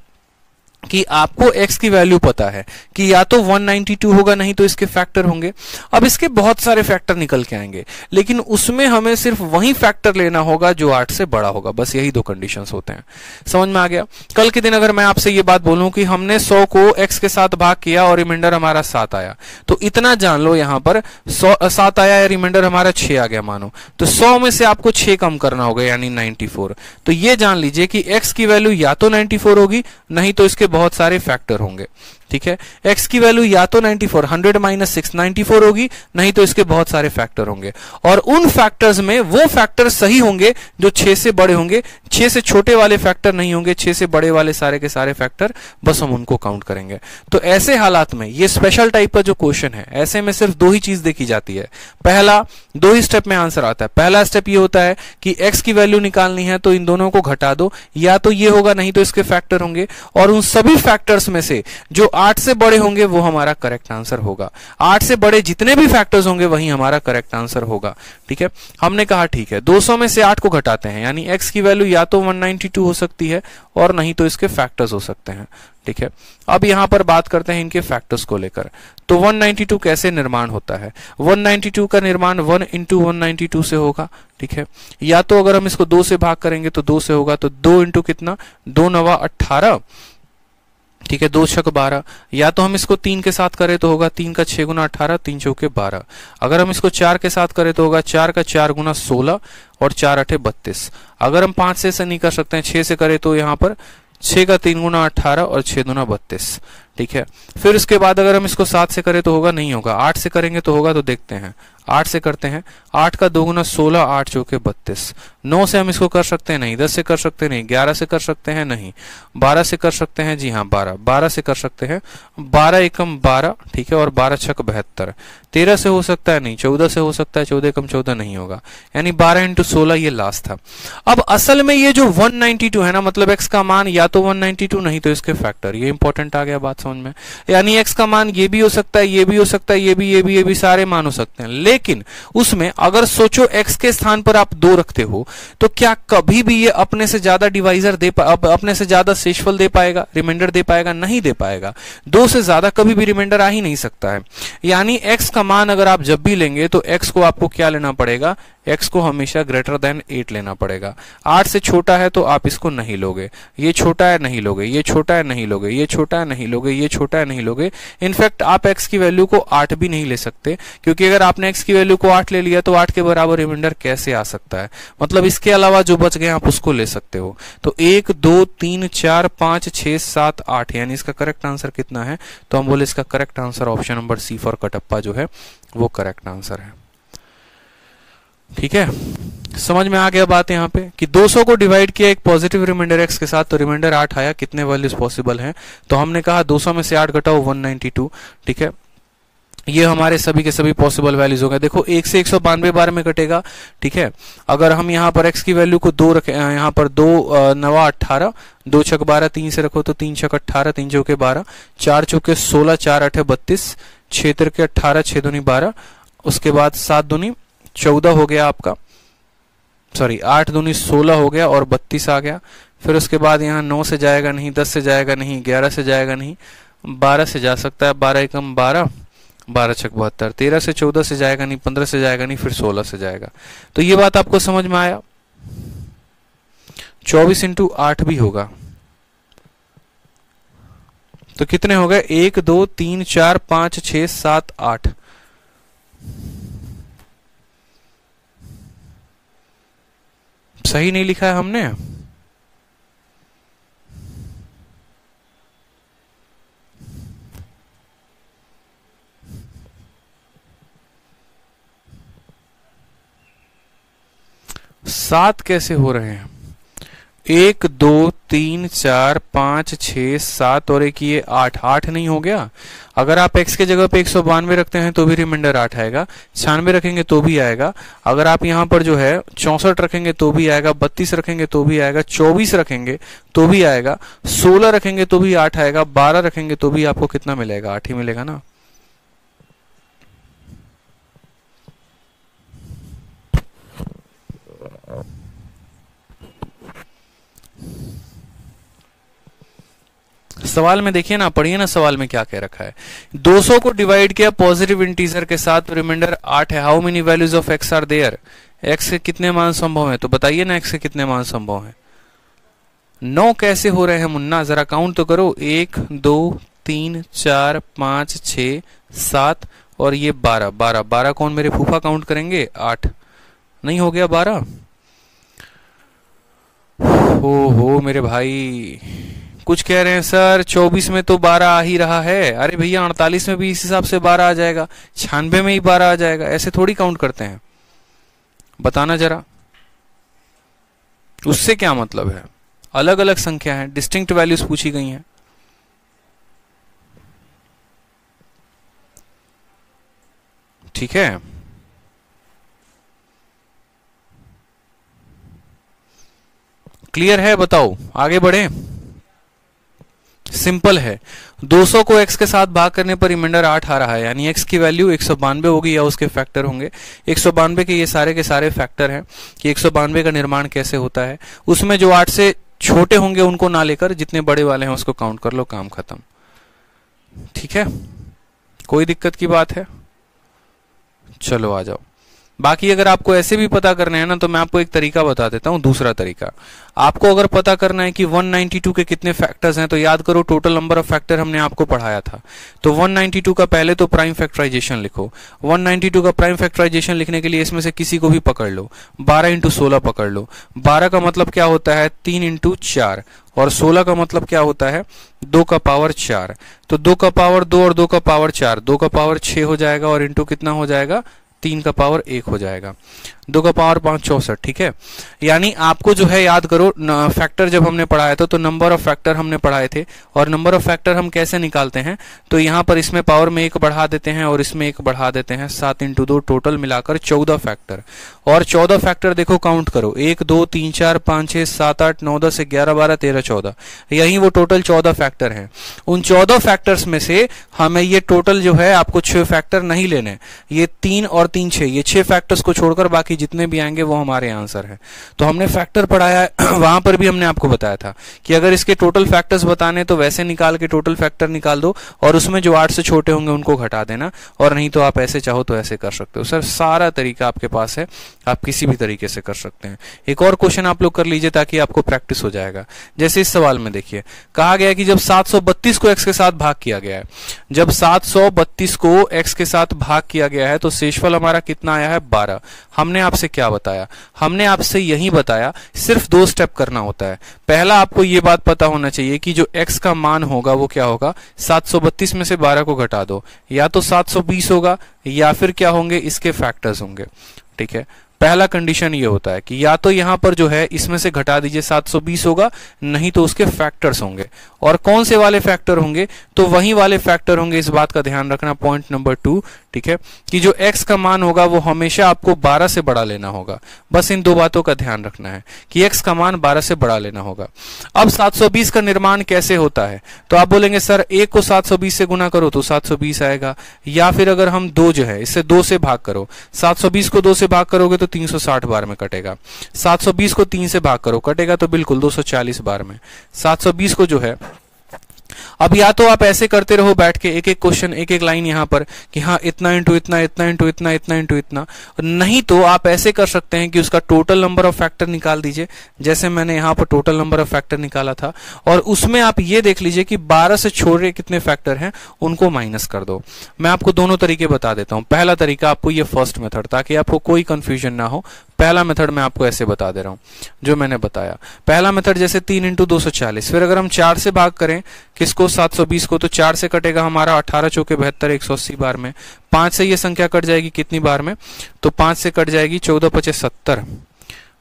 कि आपको x की वैल्यू पता है कि या तो 192 होगा, नहीं तो इसके फैक्टर होंगे। अब इसके बहुत सारे फैक्टर निकल के आएंगे, लेकिन उसमें हमें सिर्फ वही फैक्टर लेना होगा जो 8 से बड़ा होगा, बस यही दो कंडीशंस होते हैं। समझ में आ गया? कल के दिन अगर मैं आपसे ये बात बोलूं कि हमने 100 को x के साथ भाग किया और रिमाइंडर हमारा 7 आया, तो इतना जान लो यहां पर 7 आया या रिमाइंडर हमारा 6 आ गया मानो, तो 100 में से आपको 6 कम करना होगा यानी 94। तो ये जान लीजिए कि x की वैल्यू या तो 94 होगी, नहीं तो इसके बहुत सारे फैक्टर होंगे। ठीक है, x की वैल्यू या तो 94 100 माइनस 6 94 होगी, नहीं तो इसके बहुत सारे फैक्टर होंगे, और उन फैक्टर्स में वो फैक्टर सही होंगे जो 6 से बड़े होंगे, 6 से छोटे वाले फैक्टर नहीं होंगे, 6 से बड़े वाले सारे के सारे फैक्टर बस हम उनको काउंट करेंगे। तो ऐसे हालात में ये स्पेशल टाइप का जो क्वेश्चन है, ऐसे में सिर्फ दो ही चीज देखी जाती है। पहला, दो ही स्टेप में आंसर आता है। पहला स्टेप ये होता है कि x की वैल्यू निकालनी है तो इन दोनों को घटा दो, या तो ये होगा नहीं तो इसके फैक्टर होंगे, और उन सभी फैक्टर्स में से जो 8 से बड़े होंगे वो हमारा करेक्ट आंसर होगा। 8 से बड़े जितने भी फैक्टर्स होंगे वही हमारा करेक्ट आंसर होगा। ठीक है, हमने कहा ठीक है 200 में से 8 को घटाते हैं, यानी x की वैल्यू या तो 192 हो सकती है और नहीं तो इसके फैक्टर्स हो सकते हैं। ठीक है, अब यहां पर बात करते हैं इनके फैक्टर्स को लेकर। तो 192 कैसे निर्माण होता है? 192 का निर्माण 1 इंटू 192 से होगा। ठीक है, या तो अगर हम इसको 2 से भाग करेंगे तो 2 से होगा, तो 2 इंटू कितना, 2 नवा 18, ठीक है, 2 छक 12, या तो हम इसको 3 के साथ करें तो होगा 3 का 6 गुना 18, 3 चौके 12। अगर हम इसको 4 के साथ करें तो होगा 4 का 4 गुना 16 और 4 अठे 32। अगर हम 5 से नहीं कर सकते हैं, 6 से करें तो यहाँ पर 6 का 3 गुना 18 और 6 दूना 32। ठीक है, फिर उसके बाद अगर हम इसको 7 से करें तो होगा, नहीं होगा। 8 से करेंगे तो होगा, तो देखते हैं 8 से करते हैं। 8 का 2 गुना 16, 8 चौके 32। 9 से हम इसको कर सकते हैं, नहीं। 10 से कर सकते हैं, नहीं। 11 से कर सकते हैं, नहीं। 12 से कर सकते हैं, जी हाँ 12। 12 से कर सकते हैं, 12 एकम 12, ठीक है, और 12 छक 72। 13 से हो सकता है, नहीं। 14 से हो सकता है, 14 एकम 14 नहीं होगा, यानी 12 इंटू 16 ये लास्ट था। अब असल में ये जो 192 है ना, मतलब x का मान या तो 192 नहीं तो इसके फैक्टर, ये इंपॉर्टेंट आ गया बात समझ में। यानी x का मान ये भी हो सकता है, ये भी हो सकता है, ये भी सारे मान हो सकते हैं, लेकिन उसमें अगर सोचो x के स्थान पर आप 2 रखते हो तो क्या कभी भी ये अपने से ज्यादा डिवाइजर अपने से ज्यादा शेषफल दे पाएगा, रिमाइंडर दे पाएगा? नहीं दे पाएगा। 2 से ज्यादा कभी भी रिमाइंडर आ ही नहीं सकता है। यानी x का मान अगर आप जब भी लेंगे तो x को आपको क्या लेना पड़ेगा? x को हमेशा ग्रेटर देन 8 लेना पड़ेगा। 8 से छोटा है तो आप इसको नहीं लोगे, ये छोटा है नहीं लोगे, ये छोटा है नहीं लोगे, ये छोटा है नहीं लोगे, ये छोटा है नहीं लोगे। इनफैक्ट आप x की वैल्यू को 8 भी नहीं ले सकते, क्योंकि अगर आपने x की वैल्यू को 8 ले लिया तो 8 के बराबर रिमाइंडर कैसे आ सकता है? मतलब इसके अलावा जो बच गए आप उसको ले सकते हो। तो 1 2 3 4 5 6 7 8, यानी इसका करेक्ट आंसर कितना है? तो हम बोले इसका correct answer option number C for Kattappa जो है वो करेक्ट आंसर है। ठीक है, समझ में आ गया बात यहाँ पे कि 200 को डिवाइड किया एक पॉजिटिव रिमाइंडर x के साथ, तो रिमाइंडर 8 आया। कितने वैल्यूज पॉसिबल हैं? तो हमने कहा 200 में से 8 घटाओ 192। ठीक है, ये हमारे सभी के सभी पॉसिबल वैल्यूज हो गए। देखो 1 से 192 बार में कटेगा। ठीक है, अगर हम यहाँ पर x की वैल्यू को 2 रखें, यहाँ पर 2 नवा 18, 2 छक 12, 3 से रखो तो 3 छक 18, 3 चौके 12, 4 चौके 16, 4 अठे 32, 6 तिरके 18, 6 दूनी 12, उसके बाद 7 दूनी 14 हो गया आपका, सॉरी 8 दूनी 16 हो गया और 32 आ गया। फिर उसके बाद यहाँ 9 से जाएगा नहीं, 10 से जाएगा नहीं, 11 से जाएगा नहीं, 12 से जा सकता है, 12 एकम 12, 12 छक 72, 13 से 14 से जाएगा नहीं, 15 से जाएगा नहीं, फिर 16 से जाएगा। तो ये बात आपको समझ में आया? 24 इंटू 8 भी होगा, तो कितने हो गए? 1 2 3 4 5 6 7 8। सही नहीं लिखा है हमने? सात कैसे हो रहे हैं? 1 2 3 4 5 6 7 और एक ये 8, 8 नहीं हो गया। अगर आप x के जगह पे 192 रखते हैं तो भी रिमाइंडर 8 आएगा, 96 रखेंगे तो भी आएगा। अगर आप यहाँ पर जो है 64 रखेंगे तो भी आएगा, 32 रखेंगे तो भी आएगा, 24 रखेंगे तो भी आएगा, 16 रखेंगे तो भी 8 आएगा, 12 रखेंगे तो भी आपको कितना मिलेगा, 8 ही मिलेगा ना। सवाल में देखिए ना, पढ़िए ना सवाल में क्या कह रखा है। 200 को डिवाइड किया पॉजिटिव इंटीजर के साथ, रिमाइंडर 8 है। How many values of x are there? x के कितने मान संभव है? तो बताइए ना x के कितने मान संभव है। 9 कैसे हो रहे हैं मुन्ना, जरा काउंट तो करो। 1 2 3 4 5 6 7 और ये 12, 12 12 कौन मेरे फूफा काउंट करेंगे? 8 नहीं हो गया 12? हो मेरे भाई, कुछ कह रहे हैं सर 24 में तो 12 आ ही रहा है। अरे भैया 48 में भी इस हिसाब से 12 आ जाएगा, 96 में ही 12 आ जाएगा, ऐसे थोड़ी काउंट करते हैं, बताना जरा। उससे क्या मतलब है? अलग अलग संख्या है, डिस्टिंक्ट वैल्यूज पूछी गई हैं। ठीक है, क्लियर है? बताओ आगे बढ़े। सिंपल है, 200 को x के साथ भाग करने पर रिमाइंडर 8 आ रहा है, यानी x की वैल्यू 192 होगी या उसके फैक्टर होंगे। 192 के ये सारे फैक्टर हैं कि 192 का निर्माण कैसे होता है। उसमें जो 8 से छोटे होंगे उनको ना लेकर जितने बड़े वाले हैं उसको काउंट कर लो, काम खत्म। ठीक है, कोई दिक्कत की बात है? चलो आ जाओ। बाकी अगर आपको ऐसे भी पता करना है ना, तो मैं आपको एक तरीका बता देता हूं, दूसरा तरीका। आपको अगर पता करना है कि 192 के कितने फैक्टर्स हैं, तो याद करो टोटल नंबर ऑफ फैक्टर हमने आपको पढ़ाया था। तो 192 का पहले तो प्राइम फैक्टराइजेशन लिखो। 192 का प्राइम फैक्टराइजेशन लिखने के लिए इसमें से किसी को भी पकड़ लो, 12 इंटू 16 पकड़ लो। 12 का मतलब क्या होता है? 3 इंटू 4, और 16 का मतलब क्या होता है? 2 का पावर 4। तो 2 का पावर 2 और 2 का पावर 4, 2 का पावर 6 हो जाएगा, और इंटू कितना हो जाएगा? 3 का पावर 1 हो जाएगा। 2 का पावर 5 64। ठीक है, यानी आपको जो है याद करो, फैक्टर जब हमने पढ़ाया था तो नंबर ऑफ फैक्टर हमने पढ़ाए थे, और नंबर ऑफ फैक्टर हम कैसे निकालते हैं? तो यहां पर इसमें पावर में 1 बढ़ा देते हैं और इसमें 1 बढ़ा देते हैं, 7 इंटू 2 टोटल मिलाकर 14 फैक्टर। और 14 फैक्टर देखो, काउंट करो, 1 2 3 4 5 6 7 8 9 10 11 12 13 14, यही वो टोटल 14 फैक्टर हैं। उन 14 फैक्टर्स में से हमें ये टोटल जो है आपको 6 फैक्टर नहीं लेने, ये 3 और 3 6, ये 6 फैक्टर्स को छोड़कर बाकी जितने भी आएंगे वो हमारे आंसर है। तो हमने फैक्टर पढ़ाया है, वहां पर भी हमने आपको बताया था कि अगर इसके टोटल फैक्टर्स बताने तो वैसे निकाल के टोटल फैक्टर निकाल दो, और उसमें जो 8 से छोटे होंगे उनको घटा देना, और नहीं तो आप ऐसे चाहो तो ऐसे कर सकते हो। सर सारा तरीका आपके पास है, आप किसी भी तरीके से कर सकते हैं। एक और क्वेश्चन आप लोग कर लीजिए ताकि आपको प्रैक्टिस हो जाएगा। जैसे इस सवाल में देखिए, कहा गया है कि जब 732 को x के साथ भाग किया गया है, जब 732 को x के साथ भाग किया गया है तो शेषफल हमारा कितना आया है? 12। हमने आपसे क्या बताया? हमने आपसे यही बताया, सिर्फ 2 स्टेप करना होता है। पहला, आपको ये बात पता होना चाहिए कि जो x का मान होगा वो क्या होगा? 732 में से 12 को घटा दो, या तो 720 होगा या फिर क्या होंगे? इसके फैक्टर्स होंगे। ठीक है, पहला कंडीशन ये होता है कि या तो यहां पर जो है इसमें से घटा दीजिए, 720 होगा, नहीं तो उसके फैक्टर्स होंगे। और कौन से वाले फैक्टर होंगे? तो वही वाले फैक्टर होंगे, इस बात का ध्यान रखना। पॉइंट नंबर 2, ठीक है, कि जो x का मान होगा वो हमेशा आपको 12 से बड़ा लेना होगा। बस इन 2 बातों का ध्यान रखना है कि x का मान 12 से बड़ा लेना होगा। अब 720 का निर्माण कैसे होता है? तो आप बोलेंगे सर 1 को 720 से गुना करो तो 720 आएगा, या फिर अगर हम 2 जो है इससे 2 से भाग करो, 720 को 2 से भाग करोगे तो 360 बार में कटेगा। 720 को 3 से भाग करो, कटेगा तो बिल्कुल 240 बार में। 720 को जो है, अब या तो आप ऐसे करते रहो बैठ के, एक एक क्वेश्चन एक एक लाइन यहां पर कि हाँ इतना इंटू इतना, इतना इंटू इतना, इतना इंटू इतना, नहीं तो आप ऐसे कर सकते हैं कि उसका टोटल नंबर ऑफ फैक्टर निकाल दीजिए, जैसे मैंने यहां पर टोटल नंबर ऑफ फैक्टर निकाला था, और उसमें आप ये देख लीजिए कि 12 से छोड़े कितने फैक्टर हैं उनको माइनस कर दो। मैं आपको दोनों तरीके बता देता हूं। पहला तरीका आपको ये फर्स्ट मेथड, ताकि आपको कोई कंफ्यूजन ना हो, पहला मेथड मैं आपको ऐसे बता दे रहा हूं जो मैंने बताया। पहला मेथड जैसे 3 इंटू 240, फिर अगर हम 4 से भाग करें किसको? 720 को, तो 4 से कटेगा हमारा 18 चौके 72, 180 बार में। 5 से ये संख्या कट जाएगी कितनी बार में? तो 5 से कट जाएगी 14 5 70,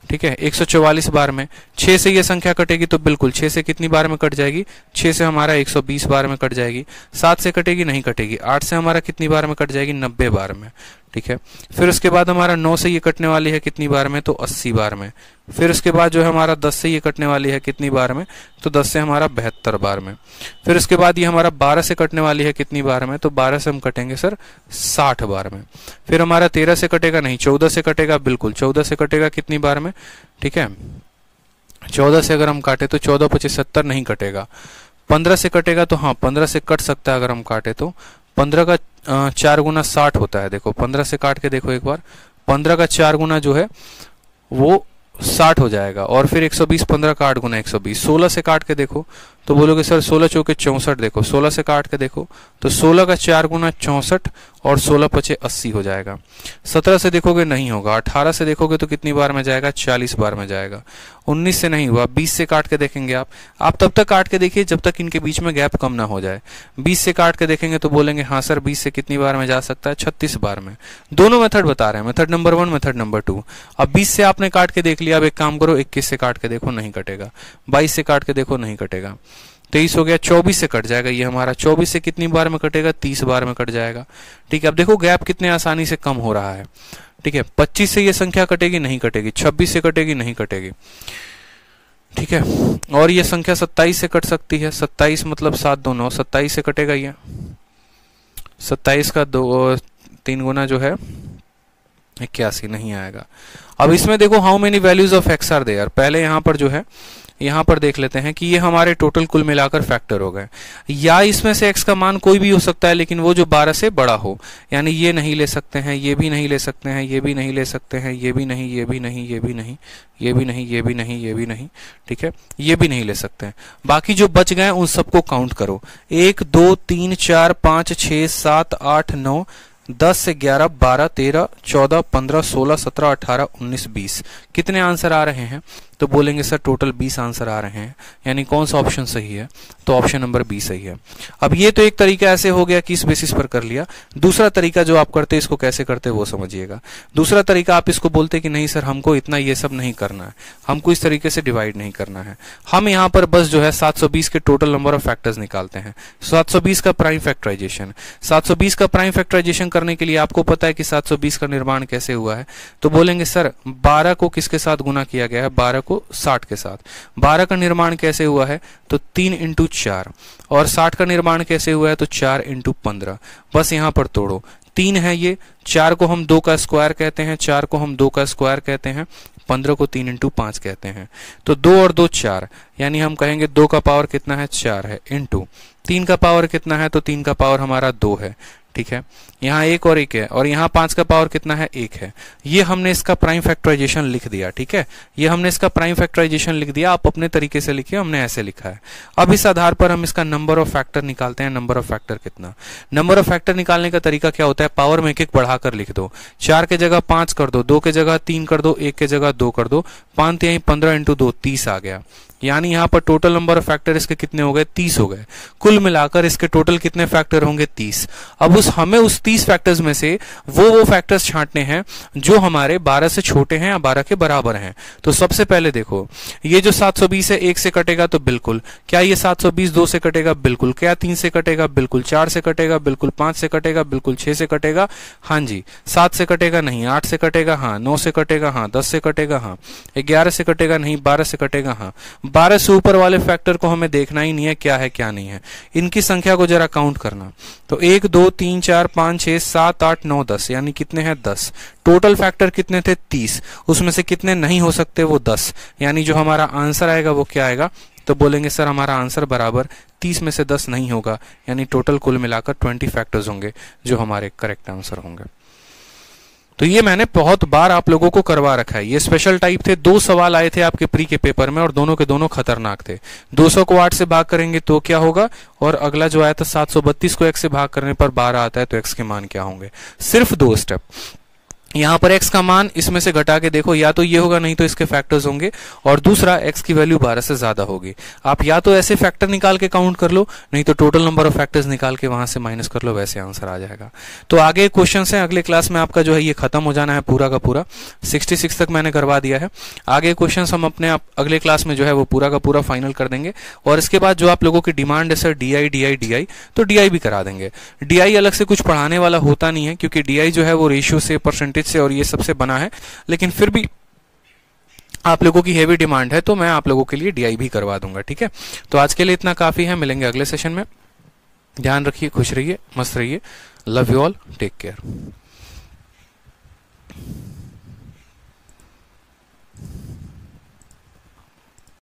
ठीक है, 144 बार में 6 से ये संख्या कटेगी तो बिल्कुल 6 से कितनी बार में कट जाएगी, 6 से हमारा 120 बार में कट जाएगी। 7 से कटेगी, नहीं कटेगी। 8 से हमारा कितनी बार में कट जाएगी, 90 बार में। ठीक है, फिर उसके बाद हमारा 9 से ये कटने वाली है कितनी बार में, तो 80 बार में। फिर उसके बाद जो है हमारा 10 से ये कटने वाली है कितनी बार में, तो 10 से हमारा 72 बार में। फिर उसके बाद ये हमारा 12 से कटने वाली है कितनी बार में, तो 12 से हम कटेंगे सर 60 बार में। फिर हमारा 13 से कटेगा, नहीं 14 से कटेगा, बिल्कुल 14 से कटेगा कितनी बार में, ठीक है 14 से अगर हम काटे तो 14 25 70 नहीं कटेगा। 15 से कटेगा तो हाँ 15 से कट सकता है अगर हम काटे तो। 15 का 4 गुना 60 होता है, देखो 15 से काट के देखो एक बार, 15 का 4 गुना जो है वो 60 हो जाएगा। और फिर 120, 15 का 8 गुना 120। 16 से काट के देखो तो बोलोगे सर 16 चौके 64, देखो 16 से काट के देखो तो 16 का 4 गुना 64 और 16 पचे 80 हो जाएगा। 17 से देखोगे नहीं होगा। 18 से देखोगे तो कितनी बार में जाएगा, 40 बार में जाएगा। 19 से नहीं हुआ। 20 से काट के देखेंगे आप तब तक काट के देखिए जब तक इनके बीच में गैप कम ना हो जाए। 20 से काट के देखेंगे तो बोलेंगे हाँ सर 20 से कितनी बार में जा सकता है, 36 बार में। दोनों मेथड बता रहे हैं, मेथड नंबर 1, मेथड नंबर 2। अब 20 से आपने काट के देख लिया, अब एक काम करो 21 से काट के देखो, नहीं कटेगा। 22 से काट के देखो, नहीं कटेगा। 23 हो गया, 24 से कट जाएगा ये हमारा। 24 से कितनी बार में कटेगा, 30 बार में कट जाएगा। ठीक है, अब देखो गैप कितने आसानी से कम हो रहा है। ठीक है, 25 से ये संख्या कटेगी, नहीं कटेगी। 26 से कटेगी, नहीं कटेगी। ठीक है, और ये संख्या 27 से कट सकती है। 27 मतलब 7 2 9, 27 से कटेगा ये। 27 का 3 गुना जो है 81, नहीं आएगा। अब इसमें देखो how many values of x are there. पहले यहां पर जो है यहां पर देख लेते हैं कि ये हमारे टोटल कुल मिलाकर फैक्टर हो गए, या इसमें से x का मान कोई भी हो सकता है लेकिन वो जो 12 से बड़ा हो। यानी ये नहीं ले सकते हैं, ये भी नहीं ले सकते हैं, ये भी नहीं ले सकते हैं, ये भी नहीं, ये भी नहीं, ये भी नहीं, ये भी नहीं, ये भी नहीं, ये भी नहीं। ठीक है, ये भी नहीं ले सकते हैं। बाकी जो बच गए उन सबको काउंट करो। 1 2 3 4 5 6 7 8 9 10 से 11 12 13 14 15 16 17 18 19 20। कितने आंसर आ रहे हैं, तो बोलेंगे सर टोटल 20 आंसर आ रहे हैं। यानी कौन सा ऑप्शन सही है, तो ऑप्शन नंबर बी सही है। अब ये तो एक तरीका ऐसे हो गया कि इस बेसिस पर कर लिया। दूसरा तरीका जो आप करते इसको कैसे करते वो समझिएगा। दूसरा तरीका आप इसको बोलते कि नहीं सर हमको इतना ये सब नहीं करना है, हमको इस तरीके से डिवाइड नहीं करना है। हम यहाँ पर बस जो है 720 के टोटल नंबर ऑफ फैक्टर्स निकालते हैं। 720 का प्राइम फैक्टराइजेशन, 720 का प्राइम फैक्टराइजेशन करने के लिए आपको पता है कि 720 का निर्माण कैसे हुआ है, तो बोलेंगे सर 12 को किसके साथ गुना किया गया है, 12 को 60 के साथ। 12 का निर्माण कैसे हुआ है, तो 3 × 4। और 60 का निर्माण कैसे हुआ है, तो 4 × 15। बस यहां पर तोड़ो, 3 है ये, 4 को हम 2 का स्क्वायर कहते हैं, 4 को हम 2 का स्क्वायर कहते हैं, 15 को 3 × 5 कहते हैं। तो 2 और 2 4, यानी हम कहेंगे 2 का पावर कितना है, 4 है, इंटू 3 का पावर कितना है, तो 3 का पावर हमारा 2 है। ठीक है, यहाँ 1 और 1 है, और यहाँ 5 का पावर कितना है, 1 है। ये हमने इसका प्राइम फैक्टराइजेशन लिख दिया। ठीक है, ये हमने इसका प्राइम फैक्टराइजेशन लिख दिया। आप अपने तरीके से लिखिए, हमने ऐसे लिखा है। अब इस आधार पर हम इसका नंबर ऑफ फैक्टर निकालते हैं। नंबर ऑफ फैक्टर कितना, नंबर ऑफ फैक्टर निकालने का तरीका क्या होता है, पावर में एक एक बढ़ाकर लिख दो। 4 के जगह 5 कर दो, 2 के जगह 3 कर दो, 1 के जगह 2 कर दो, 5 यहीं 15 × 2 30 आ गया। यानी यहाँ पर टोटल नंबर ऑफ फैक्टर इसके कितने हो गए, 30 हो गए। कुल मिलाकर इसके टोटल कितने फैक्टर होंगे, 30। अब हमें उस 30 फैक्टर्स में से वो फैक्टर्स छांटने हैं जो हमारे 12 से छोटे हैं या 12 के बराबर हैं। तो सबसे पहले देखो, ये जो 720 है 1 से कटेगा तो बिल्कुल। क्या ये 720 2 से कटेगा, बिल्कुल। क्या 3 से कटेगा, बिल्कुल। 4 से कटेगा, बिल्कुल। 5 से कटेगा, बिल्कुल। 6 से कटेगा, हाँ जी। 7 से कटेगा, नहीं। 8 से कटेगा, हाँ। 9 से कटेगा, हाँ। 10 से कटेगा, हाँ। 11 से कटेगा, नहीं। 12 से कटेगा, हाँ। 12 से ऊपर वाले फैक्टर को हमें देखना ही नहीं है क्या है क्या नहीं है, इनकी संख्या को जरा काउंट करना। तो 1 2 3 4 5 6 7 8 9 10, यानी कितने हैं, 10। टोटल फैक्टर कितने थे, 30। उसमें से कितने नहीं हो सकते, वो 10। यानी जो हमारा आंसर आएगा वो क्या आएगा, तो बोलेंगे सर हमारा आंसर बराबर 30 में से 10 नहीं होगा। यानी टोटल कुल मिलाकर 20 फैक्टर्स होंगे जो हमारे करेक्ट आंसर होंगे। तो ये मैंने बहुत बार आप लोगों को करवा रखा है। ये स्पेशल टाइप थे। 2 सवाल आए थे आपके प्री के पेपर में और दोनों के दोनों खतरनाक थे। 200 को 8 से भाग करेंगे तो क्या होगा, और अगला जो आया था 732 को x से भाग करने पर 12 आता है तो x के मान क्या होंगे। सिर्फ 2 स्टेप। यहाँ पर x का मान इसमें से घटा के देखो, या तो ये होगा नहीं तो इसके फैक्टर्स होंगे, और दूसरा x की वैल्यू 12 से ज्यादा होगी। आप या तो ऐसे फैक्टर निकाल के काउंट कर लो, नहीं तो टोटल नंबर ऑफ फैक्टर्स निकाल के वहां से माइनस कर लो, वैसे आंसर आ जाएगा। तो आगे क्वेश्चन है, अगले क्लास में आपका जो है ये खत्म हो जाना है पूरा का पूरा। 66 तक मैंने करवा दिया है। आगे क्वेश्चन हम अपने अगले क्लास में जो है वो पूरा का पूरा फाइनल कर देंगे, और इसके बाद जो आप लोगों की डिमांड है सर DI DI DI, तो DI भी करा देंगे। DI अलग से कुछ पढ़ाने वाला होता नहीं है, क्योंकि DI जो है वो रेशियो से, परसेंटेज से और ये सबसे बना है, लेकिन फिर भी आप लोगों की हेवी डिमांड है तो मैं आप लोगों के लिए DI भी करवा दूंगा। ठीक है, तो आज के लिए इतना काफी है। मिलेंगे अगले सेशन में। ध्यान रखिए, खुश रहिए, मस्त रहिए। Love you all, take care.